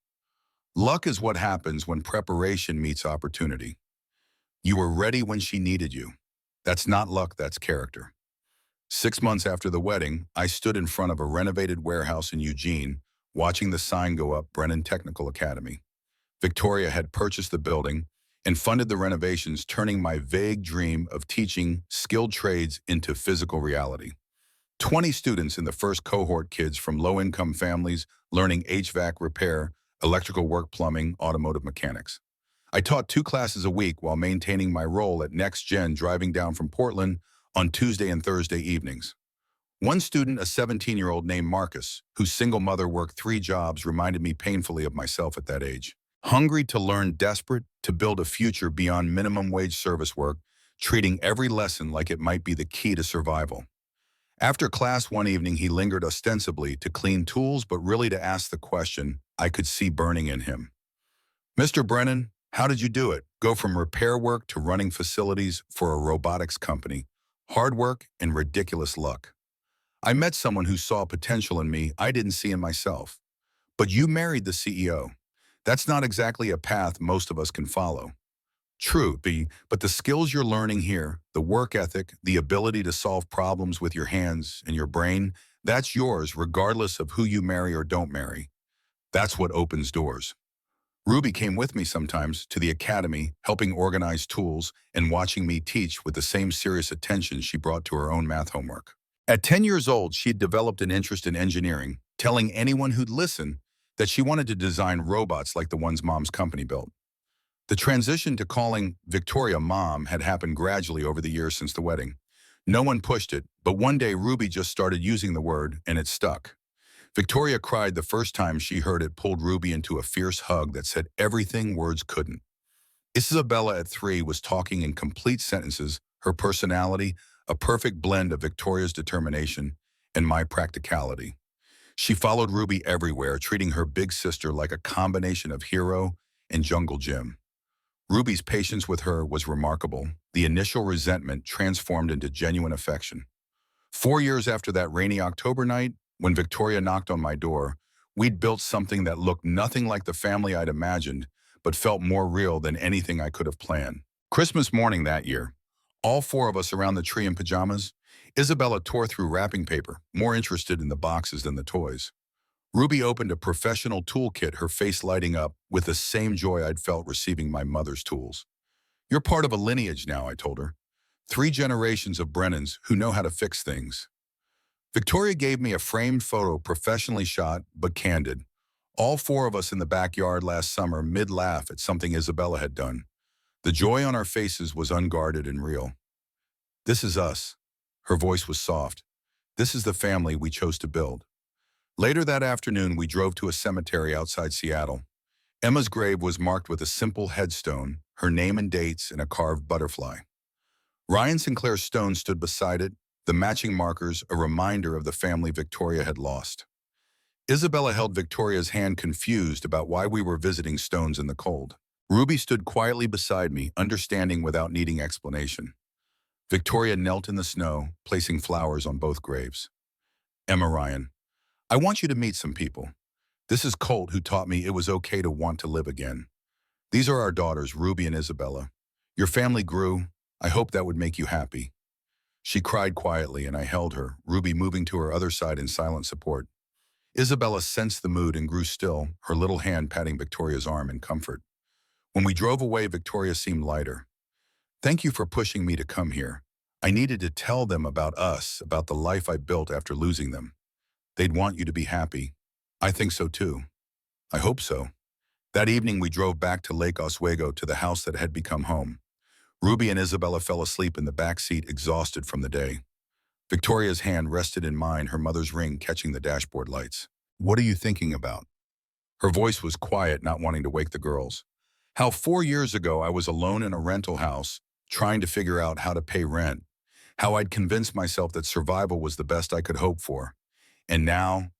Luck is what happens when preparation meets opportunity. You were ready when she needed you. That's not luck, that's character. 6 months after the wedding, I stood in front of a renovated warehouse in Eugene, watching the sign go up, Brennan Technical Academy. Victoria had purchased the building and funded the renovations, turning my vague dream of teaching skilled trades into physical reality. 20 students in the first cohort, kids from low-income families learning HVAC repair, electrical work, plumbing, automotive mechanics. I taught 2 classes a week while maintaining my role at Next Gen, driving down from Portland on Tuesday and Thursday evenings. One student, a 17-year-old named Marcus, whose single mother worked 3 jobs, reminded me painfully of myself at that age. Hungry to learn, desperate to build a future beyond minimum wage service work, treating every lesson like it might be the key to survival. After class one evening, he lingered ostensibly to clean tools, but really to ask the question I could see burning in him. Mr. Brennan, how did you do it? Go from repair work to running facilities for a robotics company. Hard work and ridiculous luck. I met someone who saw potential in me I didn't see in myself. But you married the CEO. That's not exactly a path most of us can follow. True, but the skills you're learning here, the work ethic, the ability to solve problems with your hands and your brain, that's yours regardless of who you marry or don't marry. That's what opens doors. Ruby came with me sometimes to the academy, helping organize tools and watching me teach with the same serious attention she brought to her own math homework. At 10 years old, she had developed an interest in engineering, telling anyone who'd listen that she wanted to design robots like the ones Mom's company built. The transition to calling Victoria Mom had happened gradually over the years since the wedding. No one pushed it, but one day Ruby just started using the word, and it stuck. Victoria cried the first time she heard it pulled Ruby into a fierce hug that said everything words couldn't. Isabella at 3 was talking in complete sentences, her personality, a perfect blend of Victoria's determination and my practicality. She followed Ruby everywhere, treating her big sister like a combination of hero and jungle gym. Ruby's patience with her was remarkable. The initial resentment transformed into genuine affection. 4 years after that rainy October night, when Victoria knocked on my door, we'd built something that looked nothing like the family I'd imagined, but felt more real than anything I could have planned. Christmas morning that year, all four of us around the tree in pajamas, Isabella tore through wrapping paper, more interested in the boxes than the toys. Ruby opened a professional toolkit, her face lighting up with the same joy I'd felt receiving my mother's tools. You're part of a lineage now, I told her. 3 generations of Brennans who know how to fix things. Victoria gave me a framed photo, professionally shot, but candid. All four of us in the backyard last summer mid-laugh at something Isabella had done. The joy on our faces was unguarded and real. This is us. Her voice was soft. This is the family we chose to build. Later that afternoon, we drove to a cemetery outside Seattle. Emma's grave was marked with a simple headstone, her name and dates, and a carved butterfly. Ryan Sinclair's stone stood beside it, the matching markers a reminder of the family Victoria had lost. Isabella held Victoria's hand, confused about why we were visiting stones in the cold. Ruby stood quietly beside me, understanding without needing explanation. Victoria knelt in the snow, placing flowers on both graves. Emma, Ryan, I want you to meet some people. This is Colt, who taught me it was okay to want to live again. These are our daughters, Ruby and Isabella. Your family grew. I hope that would make you happy. She cried quietly, and I held her, Ruby moving to her other side in silent support. Isabella sensed the mood and grew still, her little hand patting Victoria's arm in comfort. When we drove away, Victoria seemed lighter. Thank you for pushing me to come here. I needed to tell them about us, about the life I built after losing them. They'd want you to be happy. I think so too. I hope so. That evening we drove back to Lake Oswego, to the house that had become home. Ruby and Isabella fell asleep in the back seat, exhausted from the day. Victoria's hand rested in mine, her mother's ring catching the dashboard lights. What are you thinking about? Her voice was quiet, not wanting to wake the girls. How 4 years ago I was alone in a rental house, trying to figure out how to pay rent. How I'd convinced myself that survival was the best I could hope for. And now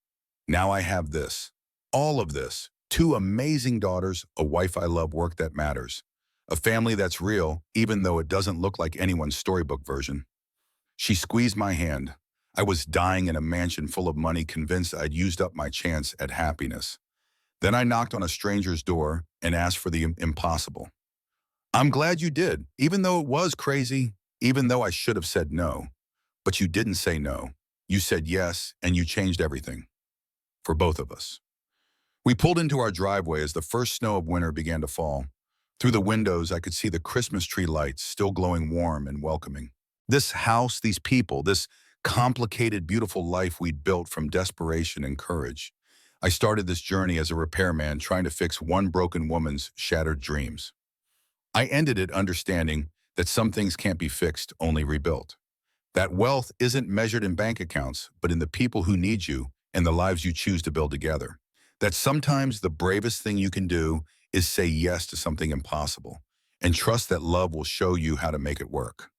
I have this. All of this. 2 amazing daughters, a wife I love, work that matters. A family that's real, even though it doesn't look like anyone's storybook version. She squeezed my hand. I was dying in a mansion full of money, convinced I'd used up my chance at happiness. Then I knocked on a stranger's door and asked for the impossible. I'm glad you did, even though it was crazy, even though I should have said no. But you didn't say no. You said yes, and you changed everything. For both of us. We pulled into our driveway as the first snow of winter began to fall. Through the windows, I could see the Christmas tree lights still glowing warm and welcoming. This house, these people, this complicated, beautiful life we'd built from desperation and courage. I started this journey as a repairman, trying to fix one broken woman's shattered dreams. I ended it understanding that some things can't be fixed, only rebuilt. That wealth isn't measured in bank accounts, but in the people who need you and the lives you choose to build together. That sometimes the bravest thing you can do is say yes to something impossible and trust that love will show you how to make it work.